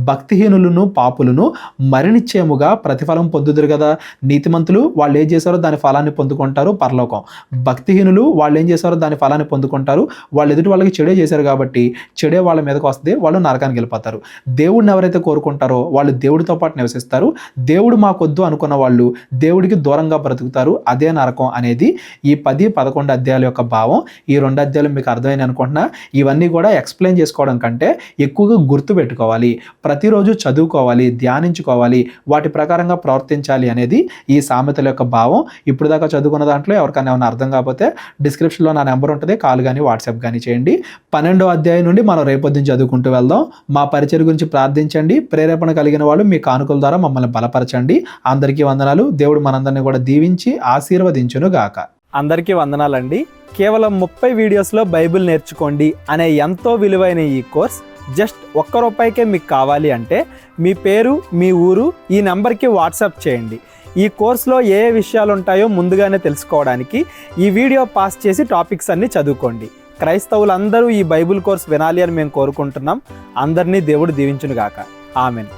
భక్తిహీనులను పాపులను మరణించేముగా ప్రతిఫలం పొందుదురు కదా. నీతిమంతులు వాళ్ళు ఏం చేశారో దాని ఫలాన్ని పొందుకుంటారు పరలోకం, భక్తిహీనులు వాళ్ళు ఏం చేశారో దాని ఫలాన్ని పొందుకుంటారు. వాళ్ళు ఎదుటి వాళ్ళకి చెడే చేశారు కాబట్టి చెడే వాళ్ళ మీదకి వస్తుంది, వాళ్ళు నరకానికి వెళ్ళిపోతారు. దేవుడిని ఎవరైతే కోరుకుంటారో వాళ్ళు దేవుడితో పాటు నివసిస్తారు. దేవుడు మాకొద్దు అనుకున్న వాళ్ళు దేవుడికి దూరంగా బ్రతుకుతారు. అదే నరకం అనేది ఈ 10-11 అధ్యాయాల యొక్క భావం. ఈ 2 అధ్యాయాలు మీకు అర్థమైంది అనుకుంటున్నా. ఇవన్నీ కూడా ఎక్స్ప్లెయిన్ చేసుకోవడం కంటే ఎక్కువగా గుర్తు పెట్టుకోవాలి, ప్రతిరోజు చదువుకోవాలి, ధ్యానించుకోవాలి, వాటి ప్రకారంగా ప్రవర్తించాలి అనేది ఈ సామెతల యొక్క భావం. ఇప్పుడు దాకా చదువుకున్న దాంట్లో ఎవరికైనా ఏమైనా అర్థం కాకపోతే డిస్క్రిప్షన్లో నా నెంబర్ ఉంటుంది, కాల్ కానీ వాట్సాప్ కానీ చేయండి. 12వ అధ్యాయం నుండి మనం రేపొద్దున చదువుకుంటూ వెళ్దాం. మా పరిచయం గురించి ప్రార్థించండి. ప్రేరేపణ కలిగిన వాళ్ళు మీ కానుకల ద్వారా మమ్మల్ని బలపరచండి. అందరికీ వందనాలు. దేవుడు మనందరినీ కూడా దీవించి ఆశీర్వదించును గాక. అందరికీ వందనాలండి. కేవలం 30 వీడియోస్లో బైబిల్ నేర్చుకోండి అనే ఎంతో విలువైన ఈ కోర్స్ జస్ట్ ₹1 మీకు కావాలి అంటే మీ పేరు, మీ ఊరు ఈ నెంబర్కి వాట్సాప్ చేయండి. ఈ కోర్సులో ఏ విషయాలు ఉంటాయో ముందుగానే తెలుసుకోవడానికి ఈ వీడియో పాస్ చేసి టాపిక్స్ అన్ని చదువుకోండి. క్రైస్తవులందరూ ఈ బైబిల్ కోర్స్ వినాలి అని మేము కోరుకుంటున్నాం. అందరినీ దేవుడు దీవించును గాక. ఆమెన్.